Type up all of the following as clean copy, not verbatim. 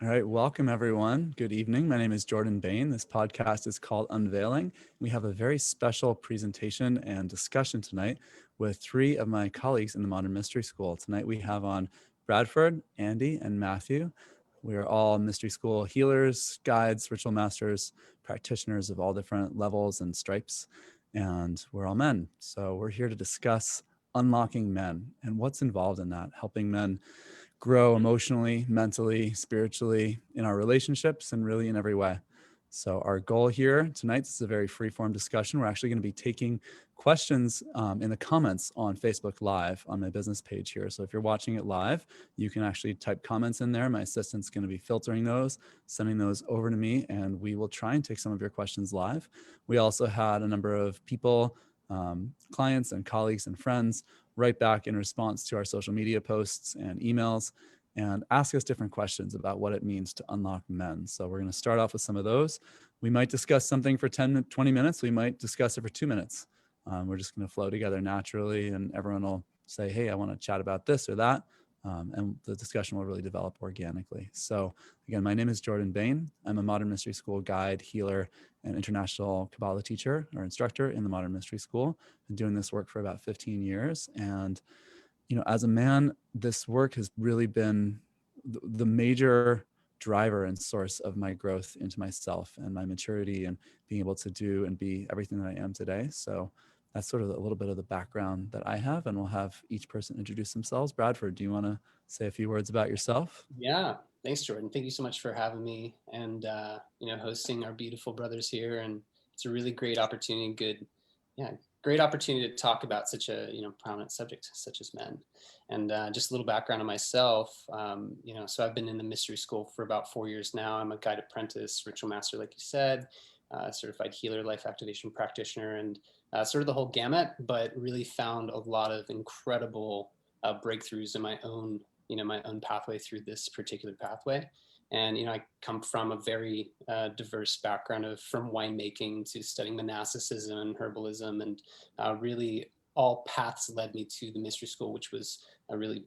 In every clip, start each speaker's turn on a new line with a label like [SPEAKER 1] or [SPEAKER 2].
[SPEAKER 1] All right, welcome everyone. Good evening. My name is Jordan Bain. This podcast is called Unveiling. We have a very special presentation and discussion tonight with three of my colleagues in the Modern Mystery School. Tonight we have on Bradford, Andy, and Matthew. We are all Mystery School healers, guides, ritual masters, practitioners of all different levels and stripes, and we're all men. So we're here to discuss unlocking men and what's involved in that, helping men grow emotionally, mentally, spiritually, in our relationships, and really in every way. So our goal here tonight, this is a very free-form discussion. We're actually going to be taking questions in the comments on Facebook Live on my business page here. So if you're watching it live, you can actually type comments in there. My assistant's going to be filtering those, sending those over to me, and we will try and take some of your questions live. We also had a number of people, clients and colleagues and friends write back in response to our social media posts and emails and ask us different questions about what it means to unlock men. So we're going to start off with some of those. We might discuss something for 10, 20 minutes. We might discuss it for 2 minutes. We're just going to flow together naturally, and everyone will say, hey, I want to chat about this or that. And the discussion will really develop organically. So again, my name is Jordan Bain. I'm a Modern Mystery School guide, healer, and international Kabbalah teacher or instructor in the Modern Mystery School. Been doing this work for about 15 years. And, you know, as a man, this work has really been the major driver and source of my growth into myself and my maturity and being able to do and be everything that I am today. So that's sort of a little bit of the background that I have, and we'll have each person introduce themselves. Bradford, do you want to say a few words about yourself?
[SPEAKER 2] Yeah, thanks, Jordan. Thank you so much for having me and hosting our beautiful brothers here. And it's a really great opportunity. Great opportunity to talk about such a prominent subject such as men. And just a little background on myself. So I've been in the mystery school for about 4 years now. I'm a guide apprentice, ritual master, like you said, certified healer, life activation practitioner, and sort of the whole gamut. But really found a lot of incredible breakthroughs in my own pathway through this particular pathway. And, I come from a very diverse background from winemaking to studying monasticism and herbalism, and really all paths led me to the mystery school, which was a really,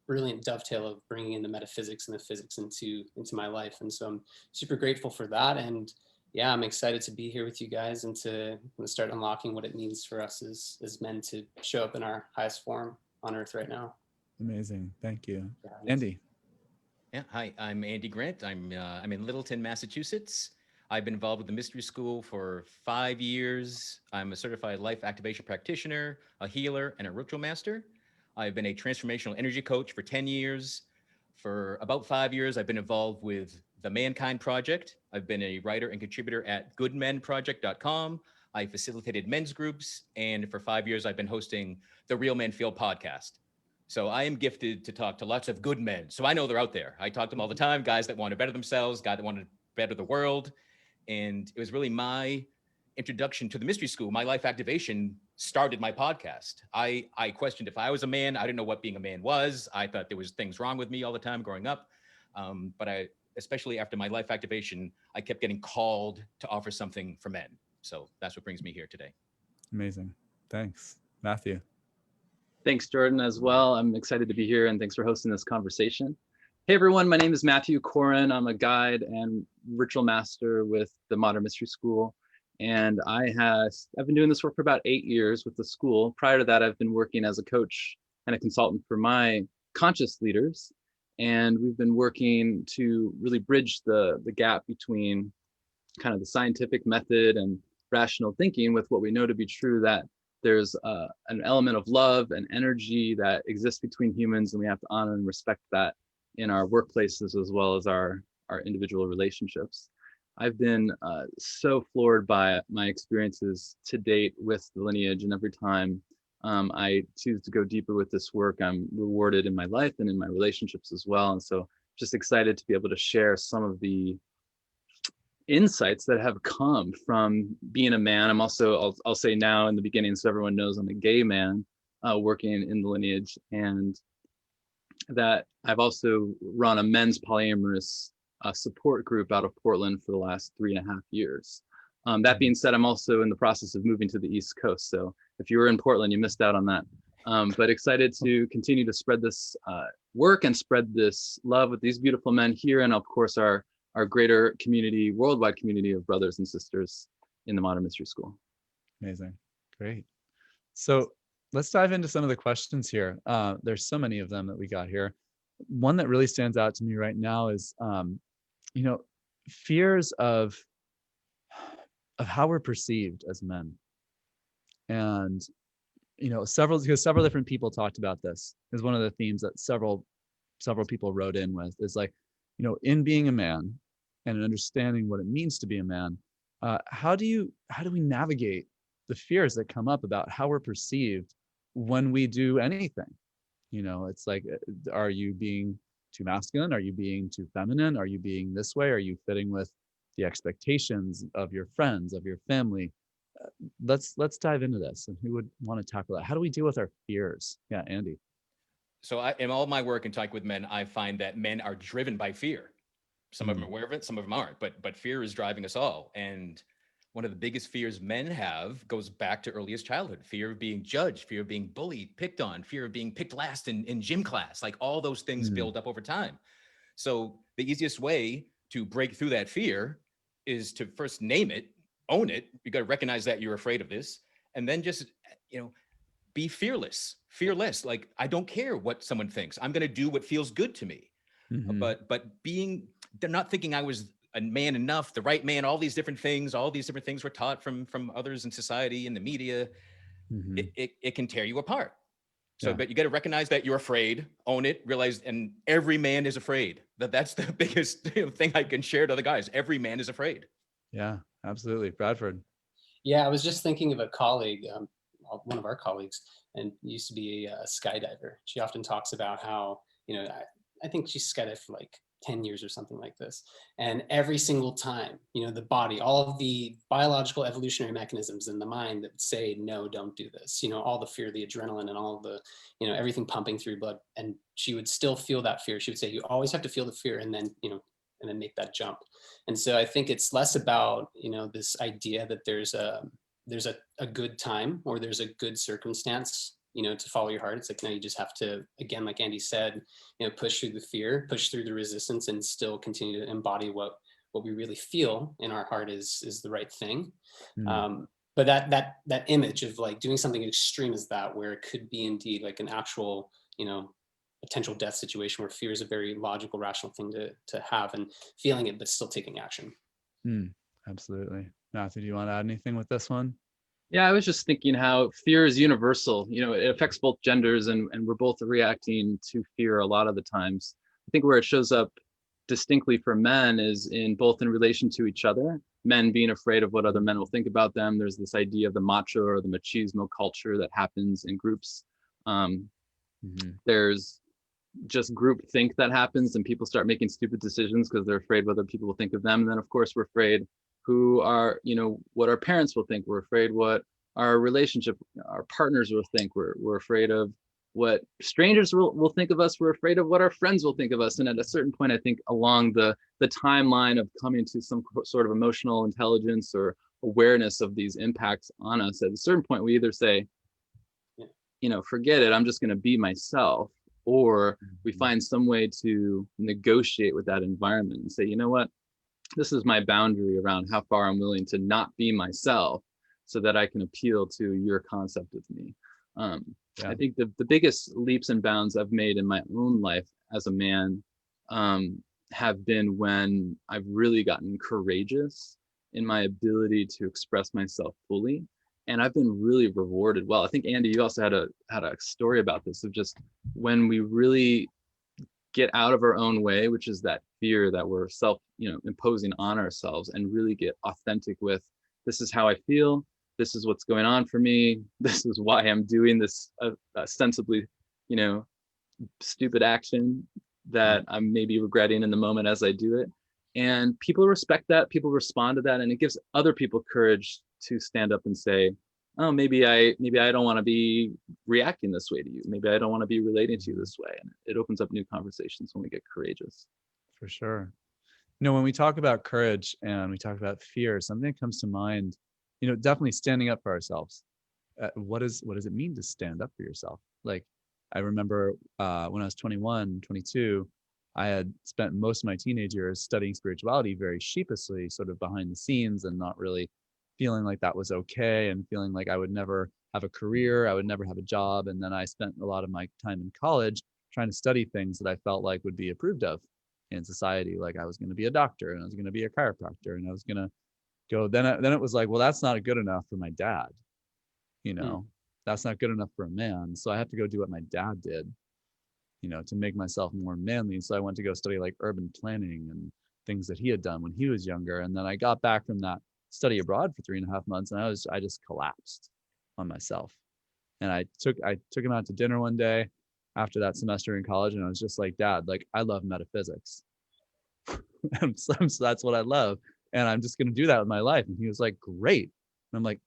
[SPEAKER 2] brilliant dovetail of bringing in the metaphysics and the physics into my life. And so I'm super grateful for that. And yeah, I'm excited to be here with you guys and to start unlocking what it means for us as men to show up in our highest form on earth right now.
[SPEAKER 1] Amazing. Thank you.
[SPEAKER 2] Yeah.
[SPEAKER 1] Andy.
[SPEAKER 3] Yeah, hi, I'm Andy Grant. I'm in Littleton, Massachusetts. I've been involved with the Mystery School for 5 years. I'm a certified life activation practitioner, a healer, and a ritual master. I've been a transformational energy coach for 10 years. For about 5 years, I've been involved with the Mankind Project. I've been a writer and contributor at goodmenproject.com. I facilitated men's groups, and for 5 years, I've been hosting the Real Men Feel podcast. So I am gifted to talk to lots of good men. So I know they're out there. I talk to them all the time, guys that want to better themselves, guys that want to better the world. And it was really my introduction to the mystery school. My life activation started my podcast. I questioned if I was a man. I didn't know what being a man was. I thought there was things wrong with me all the time growing up. But especially after my life activation, I kept getting called to offer something for men. So that's what brings me here today.
[SPEAKER 1] Amazing. Thanks. Matthew.
[SPEAKER 4] Thanks, Jordan, as well. I'm excited to be here, and thanks for hosting this conversation. Hey, everyone. My name is Matthew Koren. I'm a guide and ritual master with the Modern Mystery School, and I've been doing this work for about 8 years with the school. Prior to that, I've been working as a coach and a consultant for my conscious leaders, and we've been working to really bridge the gap between kind of the scientific method and rational thinking with what we know to be true, that there's an element of love and energy that exists between humans, and we have to honor and respect that in our workplaces as well as our individual relationships. I've been so floored by my experiences to date with the lineage, and every time I choose to go deeper with this work, I'm rewarded in my life and in my relationships as well. And so just excited to be able to share some of the insights that have come from being a man. I'm also, I'll say now in the beginning, so everyone knows I'm a gay man working in the lineage, and that I've also run a men's polyamorous support group out of Portland for the last 3.5 years. That being said, I'm also in the process of moving to the East Coast. So if you were in Portland, you missed out on that. But excited to continue to spread this work and spread this love with these beautiful men here, and of course our greater community, worldwide community of brothers and sisters in the Modern Mystery School.
[SPEAKER 1] Amazing. Great. So let's dive into some of the questions here. There's so many of them that we got here. One that really stands out to me right now is, fears of how we're perceived as men. And, several different people talked about this. Is one of the themes that several people wrote in with, is like, in being a man and understanding what it means to be a man, how do we navigate the fears that come up about how we're perceived when we do anything? It's like, are you being too masculine? Are you being too feminine? Are you being this way? Are you fitting with the expectations of your friends, of your family? Let's dive into this. And who would want to tackle that? How do we deal with our fears? Yeah, Andy.
[SPEAKER 3] So in all my work and talk with men, I find that men are driven by fear. Some of them are aware of it, some of them aren't, but fear is driving us all. And one of the biggest fears men have goes back to earliest childhood: fear of being judged, fear of being bullied, picked on, fear of being picked last in gym class. Like, all those things build up over time. So the easiest way to break through that fear is to first name it, own it. You got to recognize that you're afraid of this, and then just, be fearless. Like, I don't care what someone thinks. I'm going to do what feels good to me. But they're not thinking I was a man enough, the right man, all these different things we're taught from others in society and the media. It can tear you apart. So, but you got to recognize that you're afraid, own it, realize, and every man is afraid. That's the biggest thing I can share to the guys. Every man is afraid.
[SPEAKER 1] Yeah, absolutely. Bradford.
[SPEAKER 2] Yeah, I was just thinking of a colleague, one of our colleagues, and used to be a skydiver. She often talks about how, I think she skydived for like 10 years or something like this. And every single time, the body, all of the biological evolutionary mechanisms in the mind that say, no, don't do this, all the fear, the adrenaline, and all of the, everything pumping through blood. And she would still feel that fear. She would say, you always have to feel the fear, and then, and then make that jump. And so I think it's less about, this idea that there's a good time or there's a good circumstance, to follow your heart. It's like, no, you just have to, again, like Andy said, push through the fear, push through the resistance, and still continue to embody what we really feel in our heart is the right thing. But that image of like doing something extreme as that, where it could be indeed like an actual, potential death situation, where fear is a very logical, rational thing to have, and feeling it, but still taking action.
[SPEAKER 1] Absolutely. Matthew, do you want to add anything with this one?
[SPEAKER 4] Yeah, I was just thinking how fear is universal. It affects both genders, and we're both reacting to fear a lot of the times. I think where it shows up distinctly for men is in relation to each other. Men being afraid of what other men will think about them. There's this idea of the macho or the machismo culture that happens in groups. There's just group think that happens, and people start making stupid decisions because they're afraid what other people will think of them. And then of course we're afraid what our parents will think. We're afraid what our relationship, our partners will think. We're afraid of what strangers will think of us. We're afraid of what our friends will think of us. And at a certain point, I think along the timeline of coming to some sort of emotional intelligence or awareness of these impacts on us, at a certain point, we either say, forget it, I'm just going to be myself, or we find some way to negotiate with that environment and say, you know what, this is my boundary around how far I'm willing to not be myself so that I can appeal to your concept of me. I think the biggest leaps and bounds I've made in my own life as a man have been when I've really gotten courageous in my ability to express myself fully. And I've been really rewarded well. I think, Andy, you also had a story about this, of just when we really get out of our own way, which is that fear that we're imposing on ourselves, and really get authentic with, this is how I feel, this is what's going on for me, this is why I'm doing this ostensibly, stupid action that I'm maybe regretting in the moment as I do it. And people respect that, people respond to that, and it gives other people courage to stand up and say, oh, maybe I don't want to be reacting this way to you. Maybe I don't want to be relating to you this way. And it opens up new conversations when we get courageous.
[SPEAKER 1] For sure. When we talk about courage and we talk about fear, something that comes to mind, definitely standing up for ourselves. What does it mean to stand up for yourself? Like, I remember when I was 21, 22, I had spent most of my teenage years studying spirituality very sheepishly, sort of behind the scenes, and not really feeling like that was okay, and feeling like I would never have a career, I would never have a job. And then I spent a lot of my time in college trying to study things that I felt like would be approved of in society. Like I was going to be a doctor, and I was going to be a chiropractor, and I was going to go. Then it was like, well, that's not good enough for my dad. That's not good enough for a man. So I have to go do what my dad did, to make myself more manly. So I went to go study like urban planning and things that he had done when he was younger. And then I got back from that study abroad for 3.5 months, and I just collapsed on myself. And I took him out to dinner one day after that semester in college, and I was just like, Dad, like I love metaphysics. and so that's what I love, and I'm just going to do that with my life. And he was like, great. And I'm like,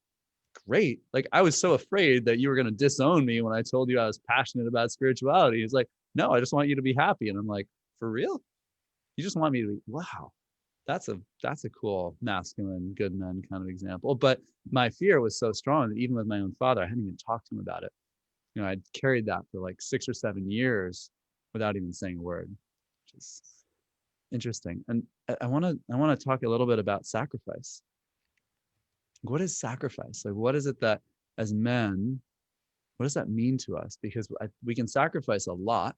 [SPEAKER 1] great. Like I was so afraid that you were going to disown me when I told you I was passionate about spirituality. He's like, no, I just want you to be happy. And I'm like, for real? You just want me to be, wow. That's a cool masculine good men kind of example. But my fear was so strong that even with my own father, I hadn't even talked to him about it. I'd carried that for like 6 or 7 years without even saying a word, which is interesting. And I want to talk a little bit about sacrifice. What is sacrifice? Like, what is it that as men, what does that mean to us? Because we can sacrifice a lot.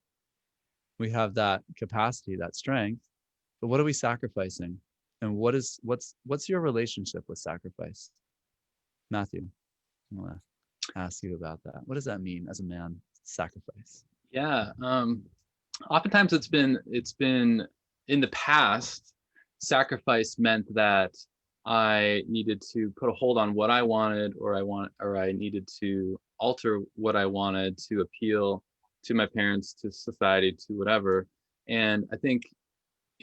[SPEAKER 1] We have that capacity, that strength, but what are we sacrificing? And what's your relationship with sacrifice? Matthew, I want to ask you about that. What does that mean as a man, sacrifice?
[SPEAKER 4] Yeah. Oftentimes it's been in the past, sacrifice meant that I needed to put a hold on what I wanted, or I needed to alter what I wanted to appeal to my parents, to society, to whatever. And I think,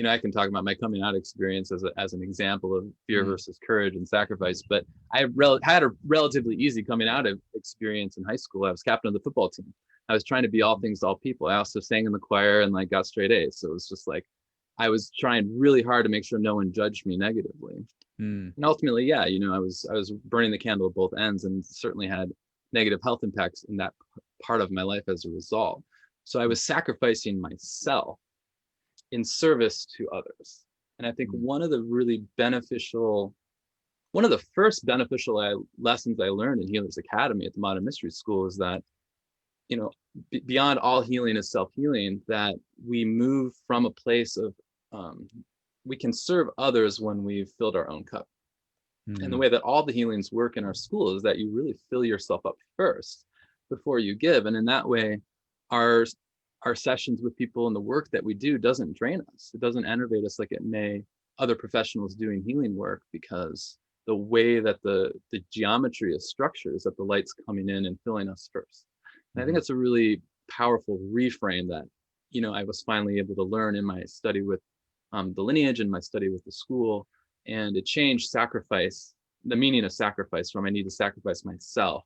[SPEAKER 4] I can talk about my coming out experience as an example of fear versus courage and sacrifice. But I had a relatively easy coming out experience in high school. I was captain of the football team. I was trying to be all things to all people. I also sang in the choir and like got straight A's. So it was just like, I was trying really hard to make sure no one judged me negatively. And ultimately, yeah, I was burning the candle at both ends, and certainly had negative health impacts in that part of my life as a result. So I was sacrificing myself in service to others. And I think one of the first beneficial lessons I learned in Healers Academy at the Modern Mystery School is that, beyond all healing is self-healing, that we move from a place of, we can serve others when we've filled our own cup. And the way that all the healings work in our school is that you really fill yourself up first before you give. And in that way, our sessions with people and the work that we do doesn't drain us. It doesn't enervate us like it may other professionals doing healing work, because the way that the geometry is structured is that the light's coming in and filling us first. And I think that's a really powerful reframe that, I was finally able to learn in my study with the lineage and my study with the school. And it changed sacrifice, the meaning of sacrifice, from I need to sacrifice myself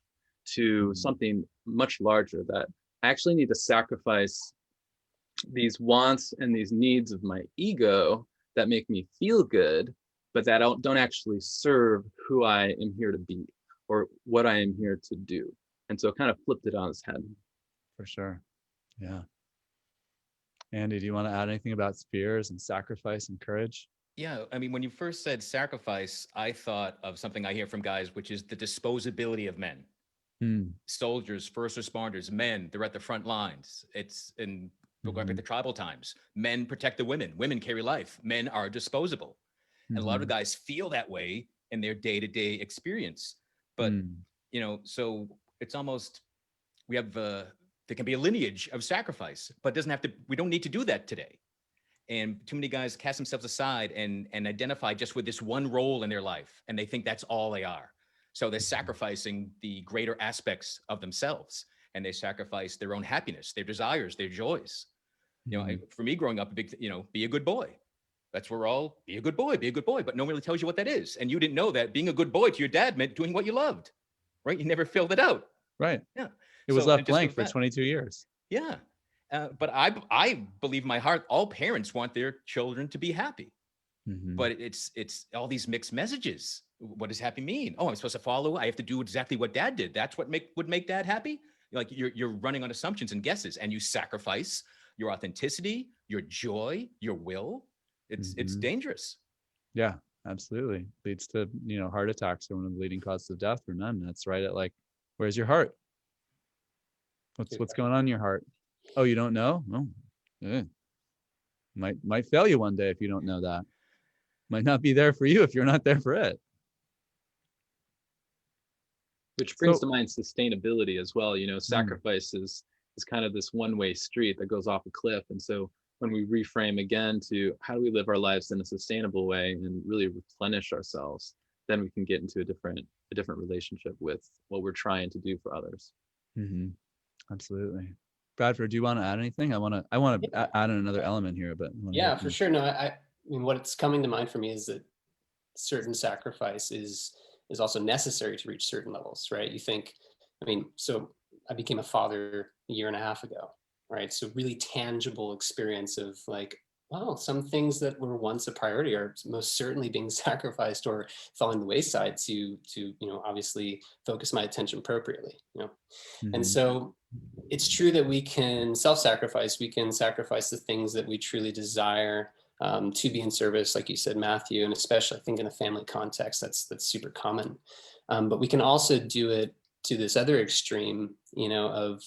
[SPEAKER 4] to something much larger, that I actually need to sacrifice these wants and these needs of my ego that make me feel good, but that don't actually serve who I am here to be or what I am here to do. And so it kind of flipped it on its head.
[SPEAKER 1] For sure. Yeah. Andy, do you want to add anything about fears and sacrifice and courage?
[SPEAKER 3] Yeah, I mean, when you first said sacrifice, I thought of something I hear from guys, which is the disposability of men. Soldiers, first responders, men, they're at the front lines. It's in going back to tribal times. Men protect the women. Women carry life. Men are disposable. And a lot of guys feel that way in their day-to-day experience. But, so it's almost, we have, there can be a lineage of sacrifice, but it doesn't have to, we don't need to do that today. And too many guys cast themselves aside and identify just with this one role in their life. And they think that's all they are. So they're sacrificing the greater aspects of themselves, and they sacrifice their own happiness, their desires, their joys. For me growing up, be a good boy. That's where all be a good boy, but no one really tells you what that is. And you didn't know that being a good boy to your dad meant doing what you loved, right? You never filled it out.
[SPEAKER 1] Right.
[SPEAKER 3] Yeah.
[SPEAKER 1] It was left blank for 22 years.
[SPEAKER 3] Yeah. But I believe in my heart, all parents want their children to be happy. But it's all these mixed messages. What does happy mean? Oh, I'm supposed to follow. I have to do exactly what dad did. That's what would make dad happy. like you're running on assumptions and guesses, and you sacrifice your authenticity, your joy, your will. It's dangerous.
[SPEAKER 1] Yeah, absolutely. Leads to, heart attacks are one of the leading causes of death for men. That's right at like, where's your heart? What's going on in your heart? Oh, you don't know? Oh, might fail you one day if you don't know that. Might not be there for you if you're not there for it.
[SPEAKER 4] Which brings to mind sustainability as well. Sacrifice is kind of this one-way street that goes off a cliff. And so when we reframe again to how do we live our lives in a sustainable way and really replenish ourselves, then we can get into a different relationship with what we're trying to do for others.
[SPEAKER 1] Absolutely. Bradford, do you want to add anything? I want to add in another element here, but
[SPEAKER 2] yeah, for sure. No, I mean, what's coming to mind for me is that certain sacrifice is also necessary to reach certain levels, right? You think, so I became a father a year and a half ago, right? So really tangible experience of like, wow, some things that were once a priority are most certainly being sacrificed or falling the wayside to obviously focus my attention appropriately, And so it's true that we can self-sacrifice. We can sacrifice the things that we truly desire to be in service, like you said, Matthew, and especially I think in a family context, that's super common. But we can also do it to this other extreme, of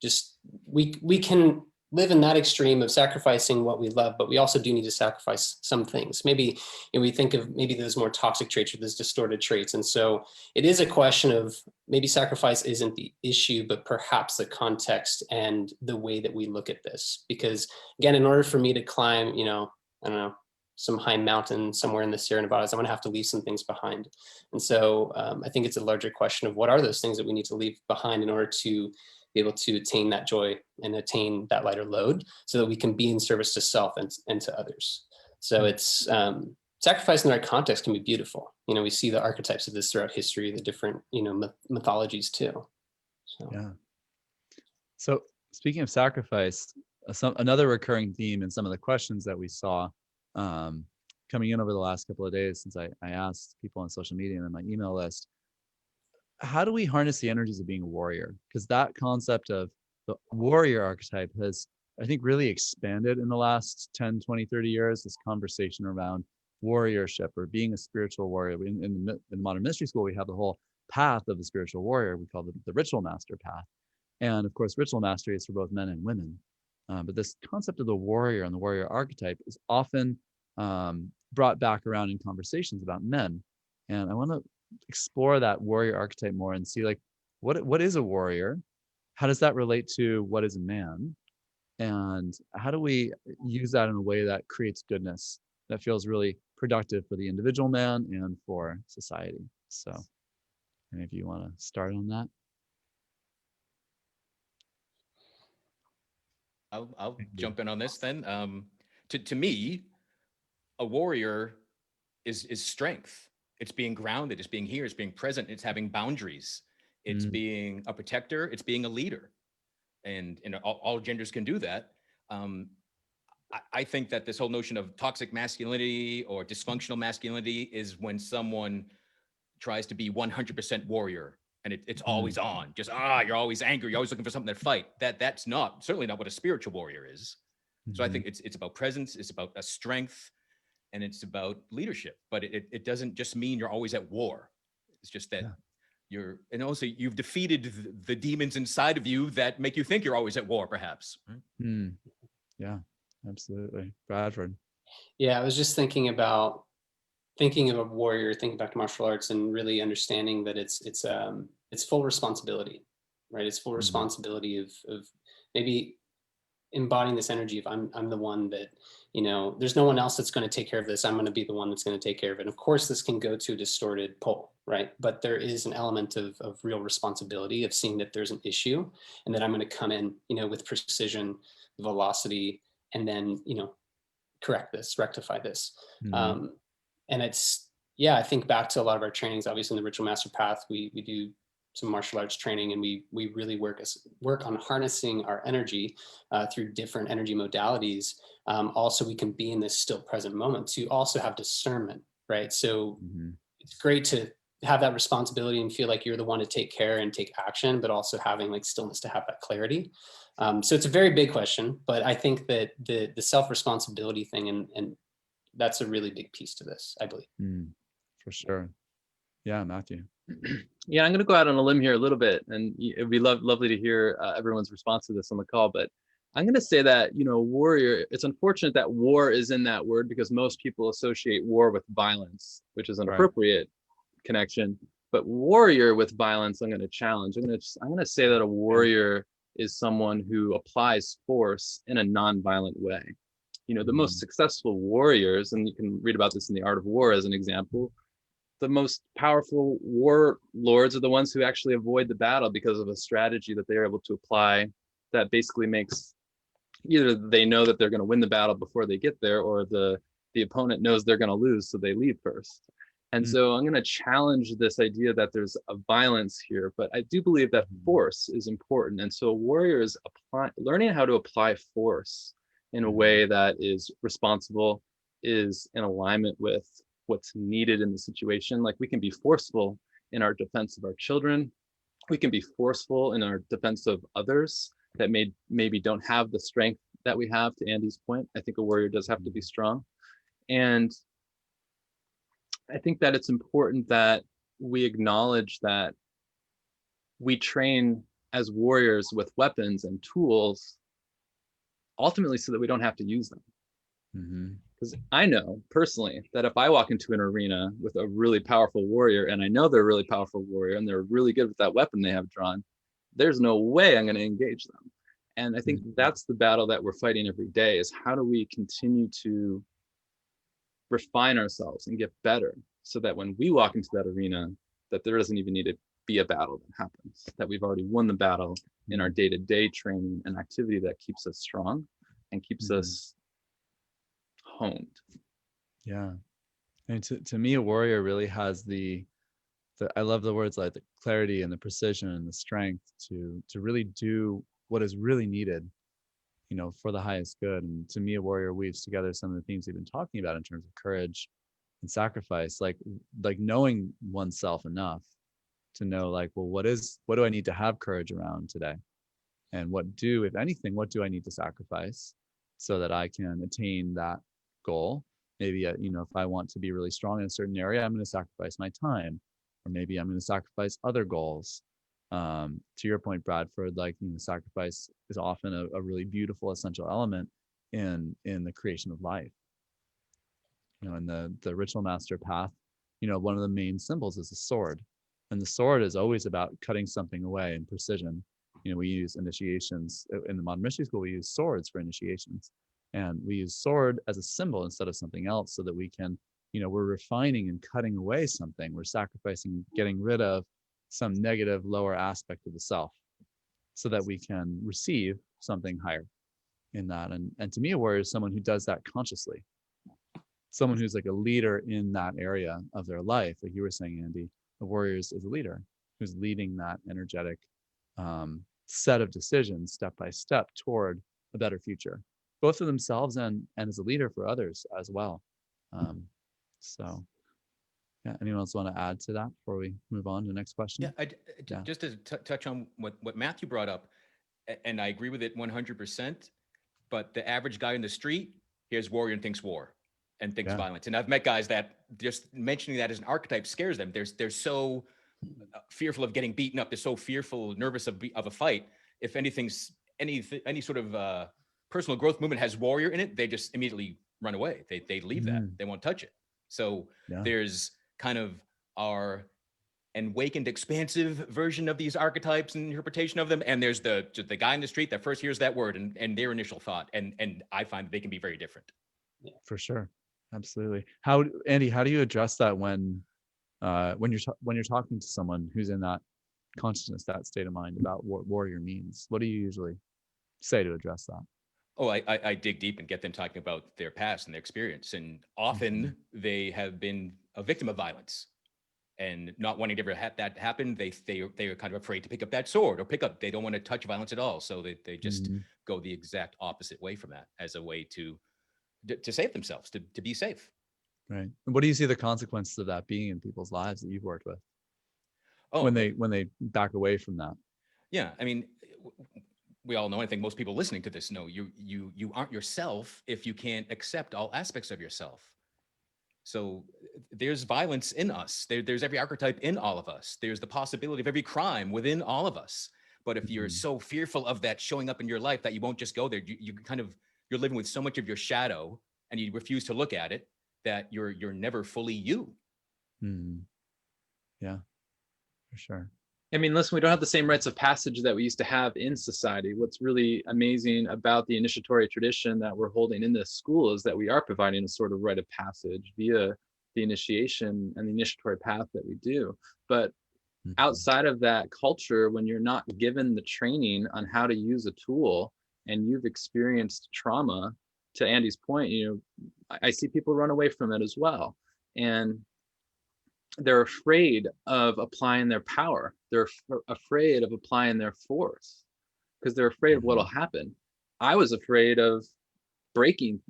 [SPEAKER 2] just we can live in that extreme of sacrificing what we love, but we also do need to sacrifice some things. Maybe we think of maybe those more toxic traits or those distorted traits. And so it is a question of maybe sacrifice isn't the issue, but perhaps the context and the way that we look at this. Because again, in order for me to climb, I don't know, some high mountain somewhere in the Sierra Nevadas, I'm going to have to leave some things behind. And so I think it's a larger question of what are those things that we need to leave behind in order to be able to attain that joy and attain that lighter load so that we can be in service to self and to others. So it's sacrifice in the right context can be beautiful. We see the archetypes of this throughout history, the different, mythologies too.
[SPEAKER 1] So speaking of sacrifice, another recurring theme in some of the questions that we saw coming in over the last couple of days, since I asked people on social media and on my email list, how do we harness the energies of being a warrior? Because that concept of the warrior archetype has, I think, really expanded in the last 10, 20, 30 years, this conversation around warriorship or being a spiritual warrior. In the modern mystery school, we have the whole path of the spiritual warrior. We call it the ritual master path. And of course, ritual mastery is for both men and women. But this concept of the warrior and the warrior archetype is often brought back around in conversations about men. And I want to explore that warrior archetype more and see like what is a warrior, how does that relate to what is a man, and how do we use that in a way that creates goodness that feels really productive for the individual man and for society. So any of you want to start on that?
[SPEAKER 3] I'll jump in on this then. To me, a warrior is strength. It's being grounded, it's being here, it's being present, it's having boundaries, it's being a protector, it's being a leader. And all genders can do that. I think that this whole notion of toxic masculinity or dysfunctional masculinity is when someone tries to be 100% warrior and it's always on, just, you're always angry, you're always looking for something to fight. That's certainly not what a spiritual warrior is. So I think it's about presence, it's about a strength, and it's about leadership, but it doesn't just mean you're always at war. It's just that and also you've defeated the demons inside of you that make you think you're always at war, perhaps.
[SPEAKER 1] Yeah, absolutely. Bradford.
[SPEAKER 2] Yeah, I was just thinking of a warrior, thinking back to martial arts and really understanding that it's full responsibility, right? It's full responsibility of maybe embodying this energy of I'm the one that, there's no one else that's going to take care of this. I'm going to be the one that's going to take care of it. And of course, this can go to a distorted pole, right? But there is an element of real responsibility of seeing that there's an issue and that I'm going to come in, with precision, velocity, and then, correct this, rectify this. And it's, I think back to a lot of our trainings, obviously in the Ritual Master Path, we do some martial arts training, and we really work on harnessing our energy through different energy modalities. Also, we can be in this still present moment to also have discernment, right? So it's great to have that responsibility and feel like you're the one to take care and take action, but also having like stillness to have that clarity. So it's a very big question, but I think that the self-responsibility thing, and that's a really big piece to this, I believe.
[SPEAKER 1] For sure. Yeah, Matthew.
[SPEAKER 4] Yeah, I'm going to go out on a limb here a little bit, and it'd be lovely to hear everyone's response to this on the call. But I'm going to say that, warrior, it's unfortunate that war is in that word, because most people associate war with violence, which is an appropriate connection. But warrior with violence, I'm going to challenge. I'm going to say that a warrior is someone who applies force in a non-violent way. The most successful warriors, and you can read about this in The Art of War as an example, the most powerful warlords are the ones who actually avoid the battle because of a strategy that they're able to apply that basically makes either they know that they're going to win the battle before they get there, or the opponent knows they're going to lose, so they leave first. And so I'm going to challenge this idea that there's a violence here, but I do believe that force is important. And so a warrior is learning how to apply force in a way that is responsible, is in alignment with what's needed in the situation. Like, we can be forceful in our defense of our children. We can be forceful in our defense of others that maybe don't have the strength that we have. To Andy's point, I think a warrior does have to be strong. And I think that it's important that we acknowledge that we train as warriors with weapons and tools, ultimately so that we don't have to use them. Because I know personally that if I walk into an arena with a really powerful warrior, and I know they're a really powerful warrior and they're really good with that weapon they have drawn, there's no way I'm going to engage them. And I think that's the battle that we're fighting every day, is how do we continue to refine ourselves and get better, so that when we walk into that arena, that there doesn't even need to be a battle that happens, that we've already won the battle in our day-to-day training and activity that keeps us strong and keeps us honed.
[SPEAKER 1] Yeah. And to me, a warrior really has I love the words like the clarity and the precision and the strength to really do what is really needed, for the highest good. And to me, a warrior weaves together some of the themes we've been talking about in terms of courage and sacrifice, like knowing oneself enough to know, like, well, what do I need to have courage around today? And if anything, what do I need to sacrifice so that I can attain that goal? Maybe, if I want to be really strong in a certain area, I'm going to sacrifice my time, or maybe I'm going to sacrifice other goals. To your point, Bradford, sacrifice is often a really beautiful, essential element in the creation of life. In the ritual master path, one of the main symbols is a sword, and the sword is always about cutting something away in precision. We use initiations in the modern mystery school. We use swords for initiations, and we use sword as a symbol instead of something else, so that we can, we're refining and cutting away something. We're sacrificing, getting rid of some negative, lower aspect of the self, so that we can receive something higher in that. And to me, a warrior is someone who does that consciously. Someone who's like a leader in that area of their life. Like you were saying, Andy, a warrior is a leader who's leading that energetic set of decisions step by step toward a better future, both for themselves and as a leader for others as well. So yeah, anyone else want to add to that before we move on to the next question?
[SPEAKER 3] Yeah, just to touch on what Matthew brought up, and I agree with it 100%, but the average guy in the street hears warrior and thinks war and thinks violence. And I've met guys that just mentioning that as an archetype scares them. They're so fearful of getting beaten up. They're so fearful, nervous of a fight. If anything's any sort of personal growth movement has warrior in it, they just immediately run away. They leave that. They won't touch it. So there's kind of our awakened, expansive version of these archetypes and interpretation of them, and there's the guy in the street that first hears that word and their initial thought, and I find that they can be very different.
[SPEAKER 2] Yeah.
[SPEAKER 1] For sure, absolutely. Andy, how do you address that when you're talking to someone who's in that consciousness, that state of mind about what warrior means? What do you usually say to address that?
[SPEAKER 3] Oh, I dig deep and get them talking about their past and their experience, and often they have been a victim of violence. And not wanting to ever have that happen, they are kind of afraid to pick up that sword or they don't want to touch violence at all. So they just go the exact opposite way from that as a way to save themselves, to be safe.
[SPEAKER 1] Right. And what do you see the consequences of that being in people's lives that you've worked with?
[SPEAKER 3] Oh,
[SPEAKER 1] when they back away from that.
[SPEAKER 3] yeah. I mean, we all know, I think most people listening to this know, you aren't yourself if you can't accept all aspects of yourself. So there's violence in us. There's every archetype in all of us. There's the possibility of every crime within all of us. But if you're so fearful of that showing up in your life that you won't just go there, you're living with so much of your shadow and you refuse to look at it that you're never fully you.
[SPEAKER 1] Yeah, for sure.
[SPEAKER 4] I mean, listen, we don't have the same rites of passage that we used to have in society. What's really amazing about the initiatory tradition that we're holding in this school is that we are providing a sort of rite of passage via the initiation and the initiatory path that we do. But outside of that culture, when you're not given the training on how to use a tool and you've experienced trauma, to Andy's point, I see people run away from it as well. And they're afraid of applying their power. They're afraid of applying their force because they're afraid of what'll happen. I was afraid of breaking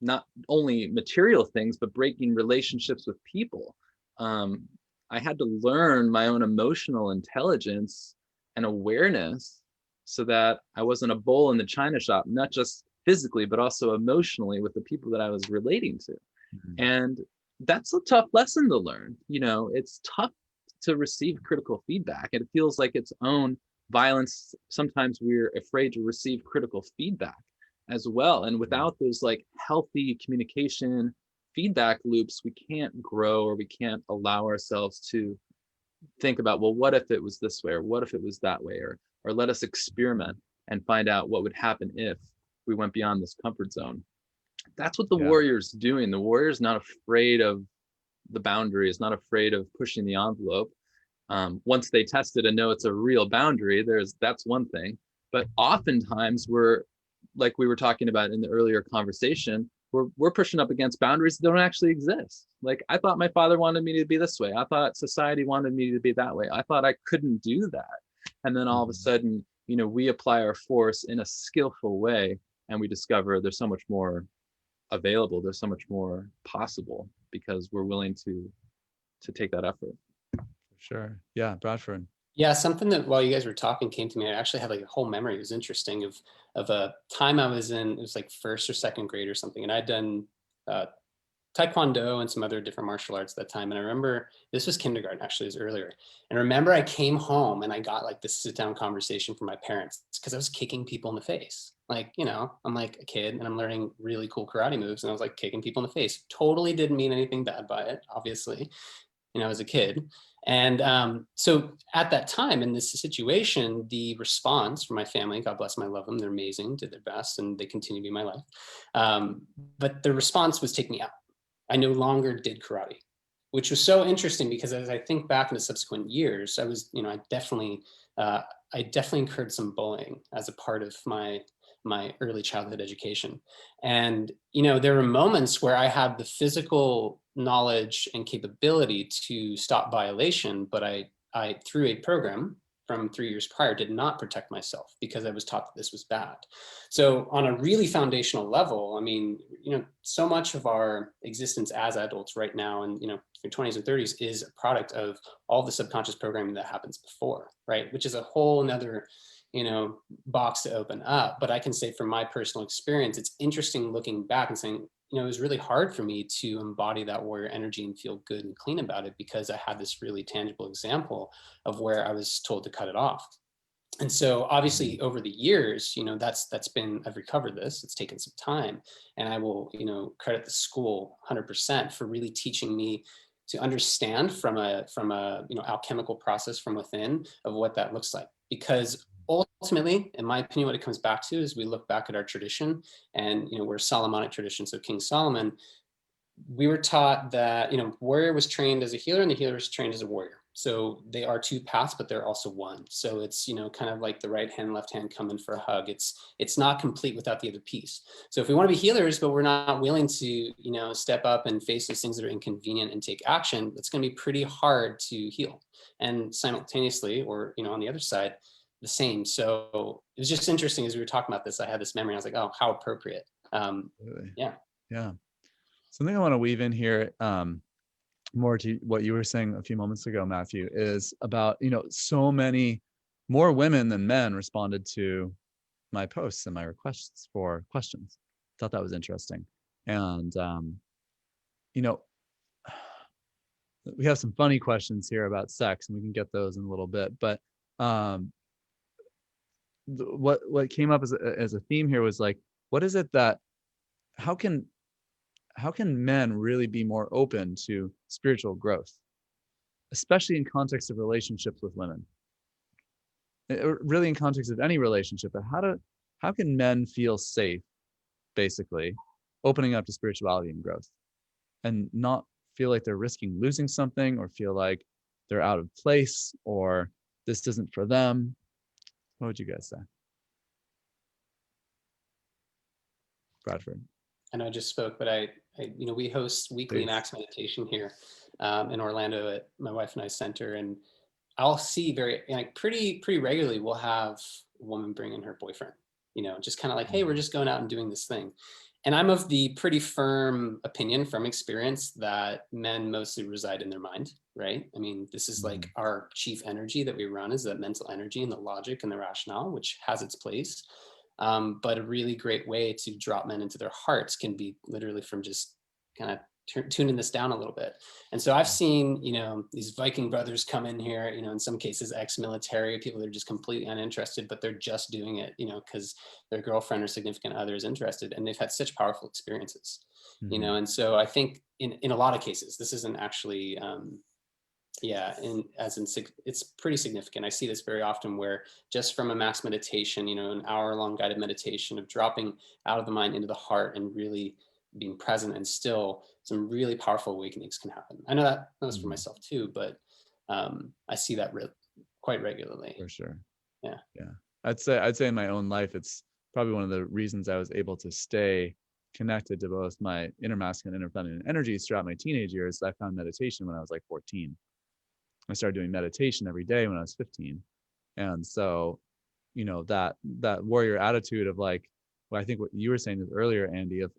[SPEAKER 4] not only material things, but breaking relationships with people. I had to learn my own emotional intelligence and awareness so that I wasn't a bull in the china shop, not just physically, but also emotionally with the people that I was relating to. And that's a tough lesson to learn. It's tough to receive critical feedback. It feels like its own violence. Sometimes we're afraid to receive critical feedback as well. And without those like healthy communication feedback loops, we can't grow, or we can't allow ourselves to think about, well, what if it was this way, or what if it was that way, or let us experiment and find out what would happen if we went beyond this comfort zone. That's what the warrior's doing. The warrior's not afraid of the boundaries, not afraid of pushing the envelope. Once they test it and know it's a real boundary, that's one thing. But oftentimes we're, like we were talking about in the earlier conversation, we're pushing up against boundaries that don't actually exist. Like, I thought my father wanted me to be this way. I thought society wanted me to be that way. I thought I couldn't do that. And then all of a sudden, we apply our force in a skillful way, and we discover there's so much more available. There's so much more possible because we're willing to take that effort.
[SPEAKER 1] For sure. Yeah, Bradford.
[SPEAKER 2] Yeah, something that while you guys were talking came to me. I actually had like a whole memory. It was interesting of a time I was in. It was like first or second grade or something, and I'd done Taekwondo and some other different martial arts at that time. And I remember this was kindergarten, actually, it was earlier. And I remember I came home and I got like this sit down conversation from my parents because I was kicking people in the face. Like, I'm like a kid and I'm learning really cool karate moves. And I was like kicking people in the face. Totally didn't mean anything bad by it, obviously, as a kid. And so at that time in this situation, the response from my family, God bless them, I love them, they're amazing, did their best, and they continue to be my life. But the response was take me out. I no longer did karate, which was so interesting because as I think back in the subsequent years, I was, I definitely incurred some bullying as a part of my early childhood education. And, there were moments where I had the physical knowledge and capability to stop violation, but I through a program from 3 years prior, did not protect myself because I was taught that this was bad. So on a really foundational level, I mean, so much of our existence as adults right now and, your 20s and 30s is a product of all the subconscious programming that happens before, right? Which is a whole nother, box to open up. But I can say from my personal experience, it's interesting looking back and saying, it was really hard for me to embody that warrior energy and feel good and clean about it because I had this really tangible example of where I was told to cut it off. And so obviously over the years, that's been, I've recovered this, it's taken some time, and I will, credit the school 100% for really teaching me to understand from a alchemical process from within of what that looks like. Because ultimately, in my opinion, what it comes back to is we look back at our tradition and, we're a Solomonic tradition. So King Solomon, we were taught that, warrior was trained as a healer and the healer was trained as a warrior. So they are two paths, but they're also one. So it's, kind of like the right hand, left hand come in for a hug. It's not complete without the other piece. So if we want to be healers, but we're not willing to, step up and face those things that are inconvenient and take action, it's going to be pretty hard to heal. And simultaneously, or, on the other side, the same. So it was just interesting as we were talking about this, I had this memory. I was like, oh, how appropriate.
[SPEAKER 1] Really?
[SPEAKER 2] Yeah.
[SPEAKER 1] Yeah. Something I want to weave in here. more to what you were saying a few moments ago, Matthew, is about, so many more women than men responded to my posts and my requests for questions. Thought that was interesting. And, we have some funny questions here about sex, and we can get those in a little bit. But what came up as a theme here was like, what is it that, how can men really be more open to spiritual growth, especially in context of relationships with women, or really in context of any relationship? But how can men feel safe, basically, opening up to spirituality and growth, and not feel like they're risking losing something, or feel like they're out of place, or this isn't for them? What would you guys say? Bradford.
[SPEAKER 2] I know I just spoke, but we host weekly
[SPEAKER 1] Please.
[SPEAKER 2] Max meditation here in Orlando at my wife and I center, and I'll see pretty regularly, we'll have a woman bring in her boyfriend, just kind of like, hey, we're just going out and doing this thing. And I'm of the pretty firm opinion from experience that men mostly reside in their mind, right? I mean, this is like our chief energy that we run, is that mental energy and the logic and the rationale, which has its place. But a really great way to drop men into their hearts can be literally from just kind of tuning this down a little bit. And so I've seen, these Viking brothers come in here, in some cases ex-military, people that are just completely uninterested, but they're just doing it, because their girlfriend or significant other is interested, and they've had such powerful experiences, and so I think in a lot of cases, this isn't actually, it's pretty significant. I see this very often, where just from a max meditation, an hour-long guided meditation of dropping out of the mind into the heart and really being present and still, some really powerful awakenings can happen. I know that was for myself too, but I see that quite regularly.
[SPEAKER 1] For sure.
[SPEAKER 2] Yeah.
[SPEAKER 1] I'd say in my own life, it's probably one of the reasons I was able to stay connected to both my inner masculine and inner feminine energies throughout my teenage years. I found meditation when I was like 14. I started doing meditation every day when I was 15. And so, that warrior attitude of like, well, I think what you were saying earlier, Andy, of,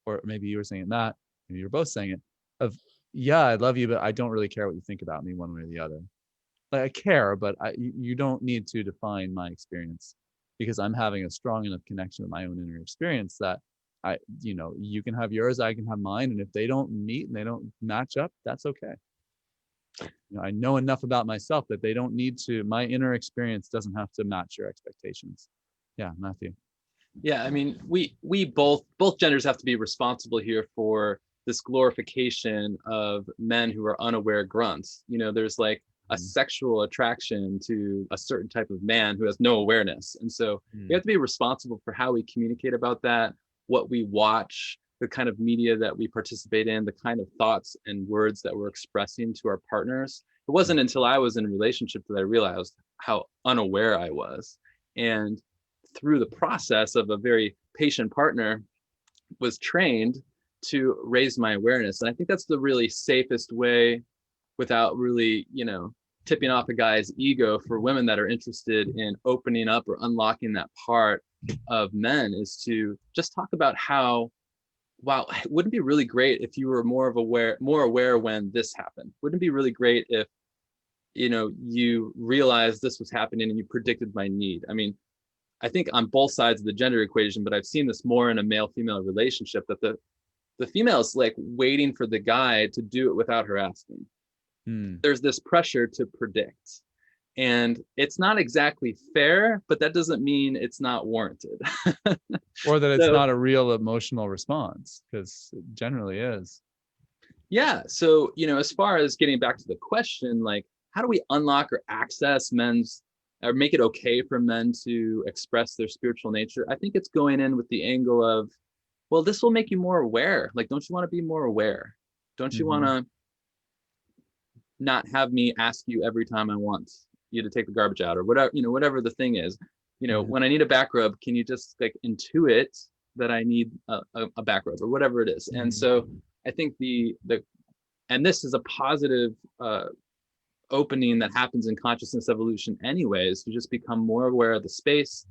[SPEAKER 1] or maybe you were saying it, Matt, maybe you were both saying it, of, yeah, I love you, but I don't really care what you think about me one way or the other. Like, I care, but you don't need to define my experience, because I'm having a strong enough connection with my own inner experience that you can have yours, I can have mine. And if they don't meet and they don't match up, that's okay. I know enough about myself that they don't need to, my inner experience doesn't have to match your expectations. Yeah, Matthew.
[SPEAKER 4] Yeah, I mean, we both genders have to be responsible here for this glorification of men who are unaware grunts. There's like a sexual attraction to a certain type of man who has no awareness. And so we have to be responsible for how we communicate about that, what we watch, the kind of media that we participate in, the kind of thoughts and words that we're expressing to our partners. It wasn't until I was in a relationship that I realized how unaware I was. And through the process of a very patient partner, was trained to raise my awareness. And I think that's the really safest way, without really, tipping off a guy's ego, for women that are interested in opening up or unlocking that part of men, is to just talk about how, wow, wouldn't it be really great if you were more aware when this happened? Wouldn't it be really great if, you realized this was happening and you predicted my need? I mean, I think on both sides of the gender equation, but I've seen this more in a male-female relationship, that the female is like waiting for the guy to do it without her asking. There's this pressure to predict, and it's not exactly fair, but that doesn't mean it's not warranted.
[SPEAKER 1] Or that it's not a real emotional response, because it generally is.
[SPEAKER 4] Yeah. So, as far as getting back to the question, like, how do we unlock or access or make it okay for men to express their spiritual nature? I think it's going in with the angle of, well, this will make you more aware. Like, don't you want to be more aware? Don't you want to not have me ask you every time I want you to take the garbage out, or whatever, whatever the thing is, when I need a back rub, can you just like intuit that I need a back rub, or whatever it is? And so I think and this is a positive opening that happens in consciousness evolution anyways. You just become more aware of the space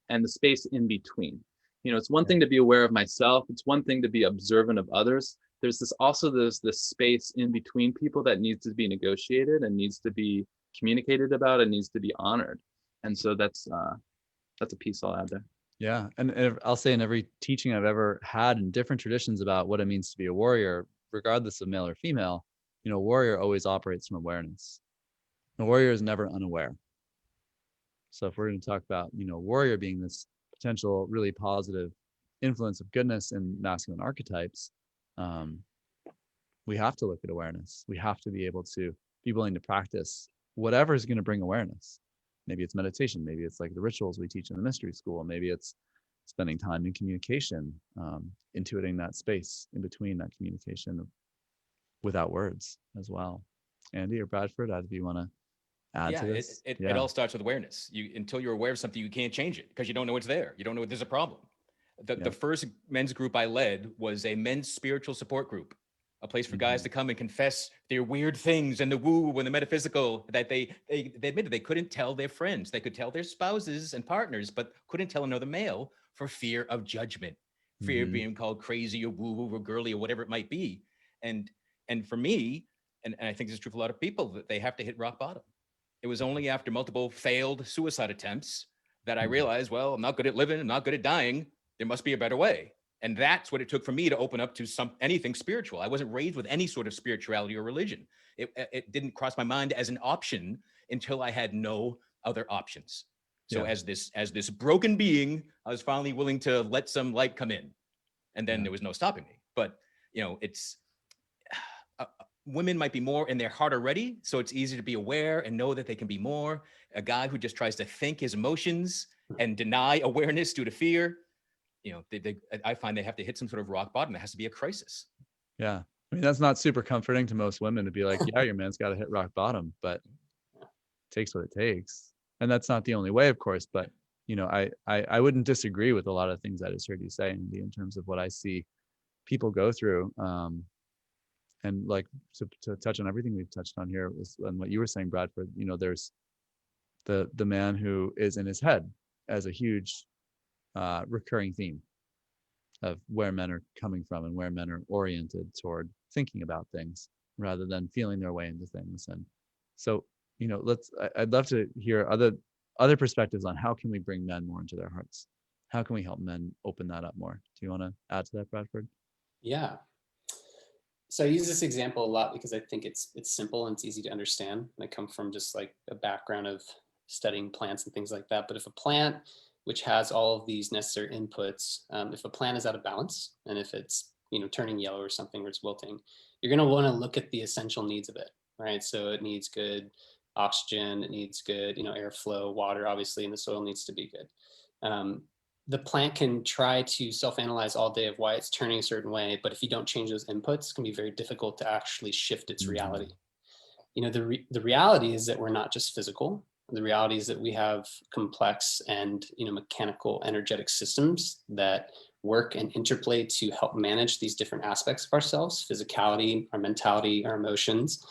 [SPEAKER 4] and the space in between. It's one thing to be aware of myself. It's one thing to be observant of others. there's this space in between people that needs to be negotiated and needs to be communicated about and needs to be honored. And so that's a piece I'll add there.
[SPEAKER 1] Yeah. And I'll say in every teaching I've ever had in different traditions about what it means to be a warrior, regardless of male or female, warrior always operates from awareness. A warrior is never unaware. So if we're going to talk about, warrior being this potential really positive influence of goodness in masculine archetypes, we have to look at awareness. We have to be able to be willing to practice whatever is going to bring awareness. Maybe it's meditation. Maybe it's like the rituals we teach in the mystery school. Maybe it's spending time in communication, intuiting that space in between that communication without words as well. Andy or Bradford, do you want to add to this?
[SPEAKER 3] It all starts with awareness. Until you're aware of something, you can't change it because you don't know it's there. You don't know there's a problem. The first men's group I led was a men's spiritual support group, a place for guys to come and confess their weird things and the woo and the metaphysical that they admitted they couldn't tell their friends. They could tell their spouses and partners, but couldn't tell another male for fear of judgment, fear of being called crazy or woo or girly or whatever it might be. And for me, and I think this is true for a lot of people, that they have to hit rock bottom. It was only after multiple failed suicide attempts that I realized, well, I'm not good at living, I'm not good at dying. There must be a better way. And that's what it took for me to open up to anything spiritual. I wasn't raised with any sort of spirituality or religion. It didn't cross my mind as an option until I had no other options. So as this broken being, I was finally willing to let some light come in, and then there was no stopping me. But it's women might be more in their heart already, so it's easy to be aware and know that they can be more. A guy who just tries to think his emotions and deny awareness due to fear, I find they have to hit some sort of rock bottom. There has to be a crisis.
[SPEAKER 1] Yeah. I mean, that's not super comforting to most women to be like, yeah, your man's got to hit rock bottom, but it takes what it takes. And that's not the only way, of course, but I wouldn't disagree with a lot of things I just heard you say, Andy, in terms of what I see people go through. And like to touch on everything we've touched on here and what you were saying, Bradford, there's the man who is in his head as a huge recurring theme of where men are coming from and where men are oriented toward thinking about things rather than feeling their way into things. And so, I'd love to hear other perspectives on how can we bring men more into their hearts? How can we help men open that up more? Do you want to add to that, Bradford?
[SPEAKER 2] Yeah. So I use this example a lot because I think it's simple and it's easy to understand. I come from just like a background of studying plants and things like that. But if a plant, which has all of these necessary inputs, if a plant is out of balance and if it's turning yellow or something or it's wilting, you're going to want to look at the essential needs of it, right? So it needs good oxygen, it needs good airflow, water, obviously, and the soil needs to be good. The plant can try to self-analyze all day of why it's turning a certain way, but if you don't change those inputs, it can be very difficult to actually shift its reality. The reality is that we're not just physical. The reality is that we have complex and mechanical energetic systems that work and interplay to help manage these different aspects of ourselves: physicality, our mentality, our emotions.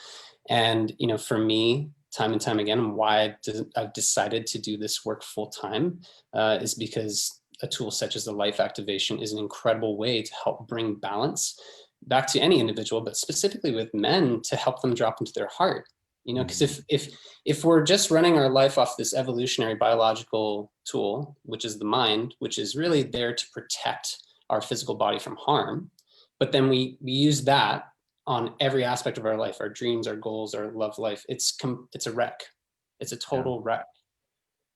[SPEAKER 2] And for me, time and time again, and why I've decided to do this work full time is because a tool such as the life activation is an incredible way to help bring balance back to any individual, but specifically with men, to help them drop into their heart. Because if we're just running our life off this evolutionary biological tool, which is the mind, which is really there to protect our physical body from harm, but then we use that on every aspect of our life, our dreams, our goals, our love life, it's a wreck. It's a total wreck.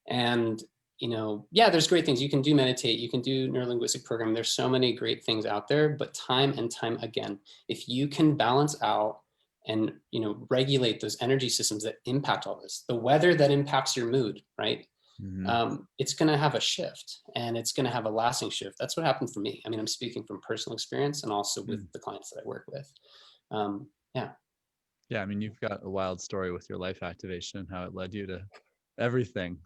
[SPEAKER 2] And there's great things. You can do meditate, you can do neurolinguistic programming. There's so many great things out there, but time and time again, if you can balance out and regulate those energy systems that impact all this, the weather that impacts your mood, right? It's going to have a shift, and it's going to have a lasting shift. That's what happened for me. I mean, I'm speaking from personal experience and also with the clients that I work with.
[SPEAKER 1] Yeah, I mean, you've got a wild story with your life activation, how it led you to everything.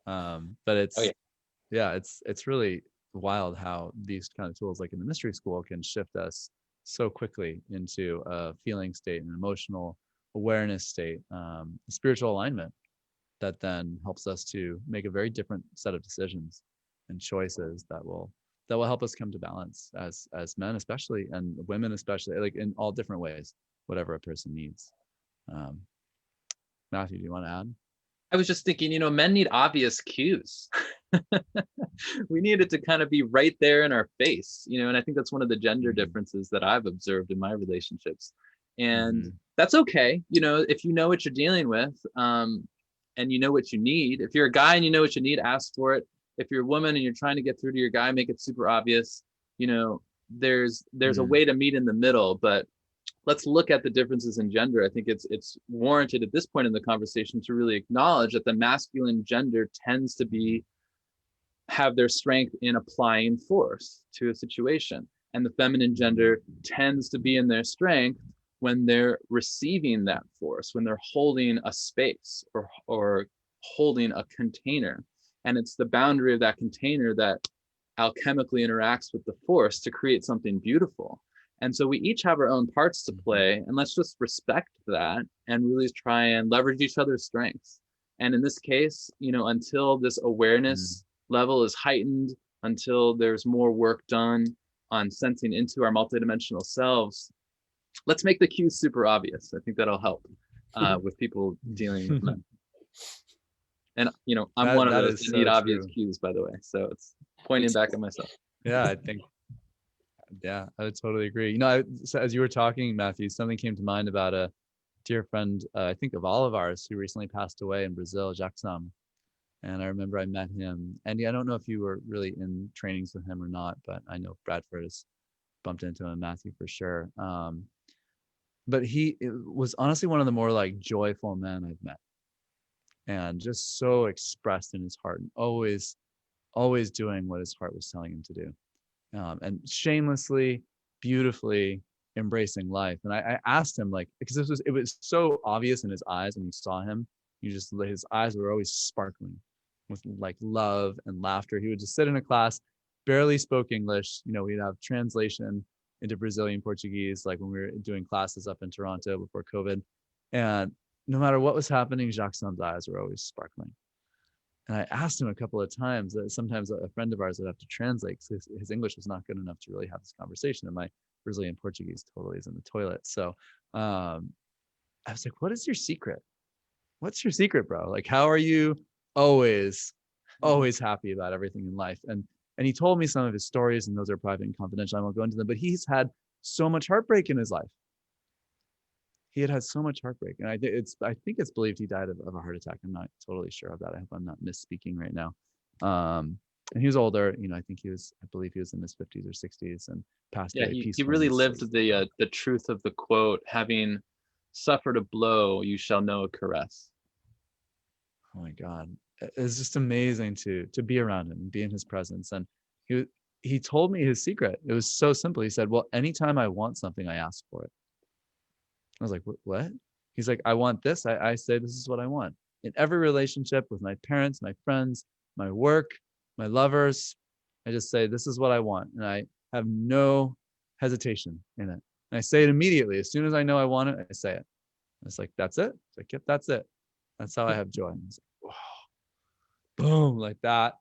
[SPEAKER 1] But it's really wild how these kind of tools, like in the mystery school, can shift us so quickly into a feeling state, an emotional awareness state, a spiritual alignment that then helps us to make a very different set of decisions and choices that will that will help us come to balance as men, especially, and women especially, like in all different ways, whatever a person needs. Matthew, do you want to add?
[SPEAKER 4] I was just thinking, men need obvious cues. We need it to kind of be right there in our face, and I think that's one of the gender differences that I've observed in my relationships. And that's okay, if you know what you're dealing with, and you know what you need. If you're a guy and you know what you need, ask for it. If you're a woman and you're trying to get through to your guy, make it super obvious. There's a way to meet in the middle, but let's look at the differences in gender. I think it's warranted at this point in the conversation to really acknowledge that the masculine gender tends to have their strength in applying force to a situation, and the feminine gender tends to be in their strength when they're receiving that force, when they're holding a space or holding a container. And it's the boundary of that container that alchemically interacts with the force to create something beautiful. And so we each have our own parts to play, and let's just respect that and really try and leverage each other's strengths. And in this case, until this awareness level is heightened, until there's more work done on sensing into our multidimensional selves, let's make the cues super obvious. I think that'll help with people dealing with men. And I'm one of those that need obvious cues, by the way. So it's pointing back at myself.
[SPEAKER 1] Yeah, I would totally agree. So as you were talking, Matthew, something came to mind about a dear friend, I think of all of ours, who recently passed away in Brazil, Jackson. And I remember I met him. Andy, I don't know if you were really in trainings with him or not, but I know Bradford has bumped into him, Matthew for sure. But he was honestly one of the more like joyful men I've met, and just so expressed in his heart, and always doing what his heart was telling him to do, and shamelessly, beautifully embracing life. And I asked him, like, because it was so obvious in his eyes when you saw him. His eyes were always sparkling with like love and laughter. He would just sit in a class, barely spoke English. We'd have translation into Brazilian Portuguese, like when we were doing classes up in Toronto before COVID. And no matter what was happening, Jackson's eyes were always sparkling. And I asked him a couple of times that sometimes a friend of ours would have to translate because his English was not good enough to really have this conversation. And my Brazilian Portuguese totally is in the toilet. So I was like, what is your secret? What's your secret, bro? Like, how are you always happy about everything in life? And he told me some of his stories, and those are private and confidential. I won't go into them, but he's had so much heartbreak in his life. He had so much heartbreak. And I think it's believed he died of a heart attack. I'm not totally sure of that. I hope I'm not misspeaking right now. And he was older, I believe he was in his 50s or 60s and passed away peacefully.
[SPEAKER 4] He really lived the truth of the quote, having suffered a blow, you shall know a caress.
[SPEAKER 1] Oh my God. It's just amazing to be around him and be in his presence. And he told me his secret. It was so simple. He said, well, anytime I want something, I ask for it. I was like, what? He's like, I want this. I say, this is what I want. In every relationship with my parents, my friends, my work, my lovers, I just say, this is what I want. And I have no hesitation in it. And I say it immediately. As soon as I know I want it, I say it. It's like, that's it. It's like, yep, that's it. That's how I have joy. And it's like, wow. Boom, like that.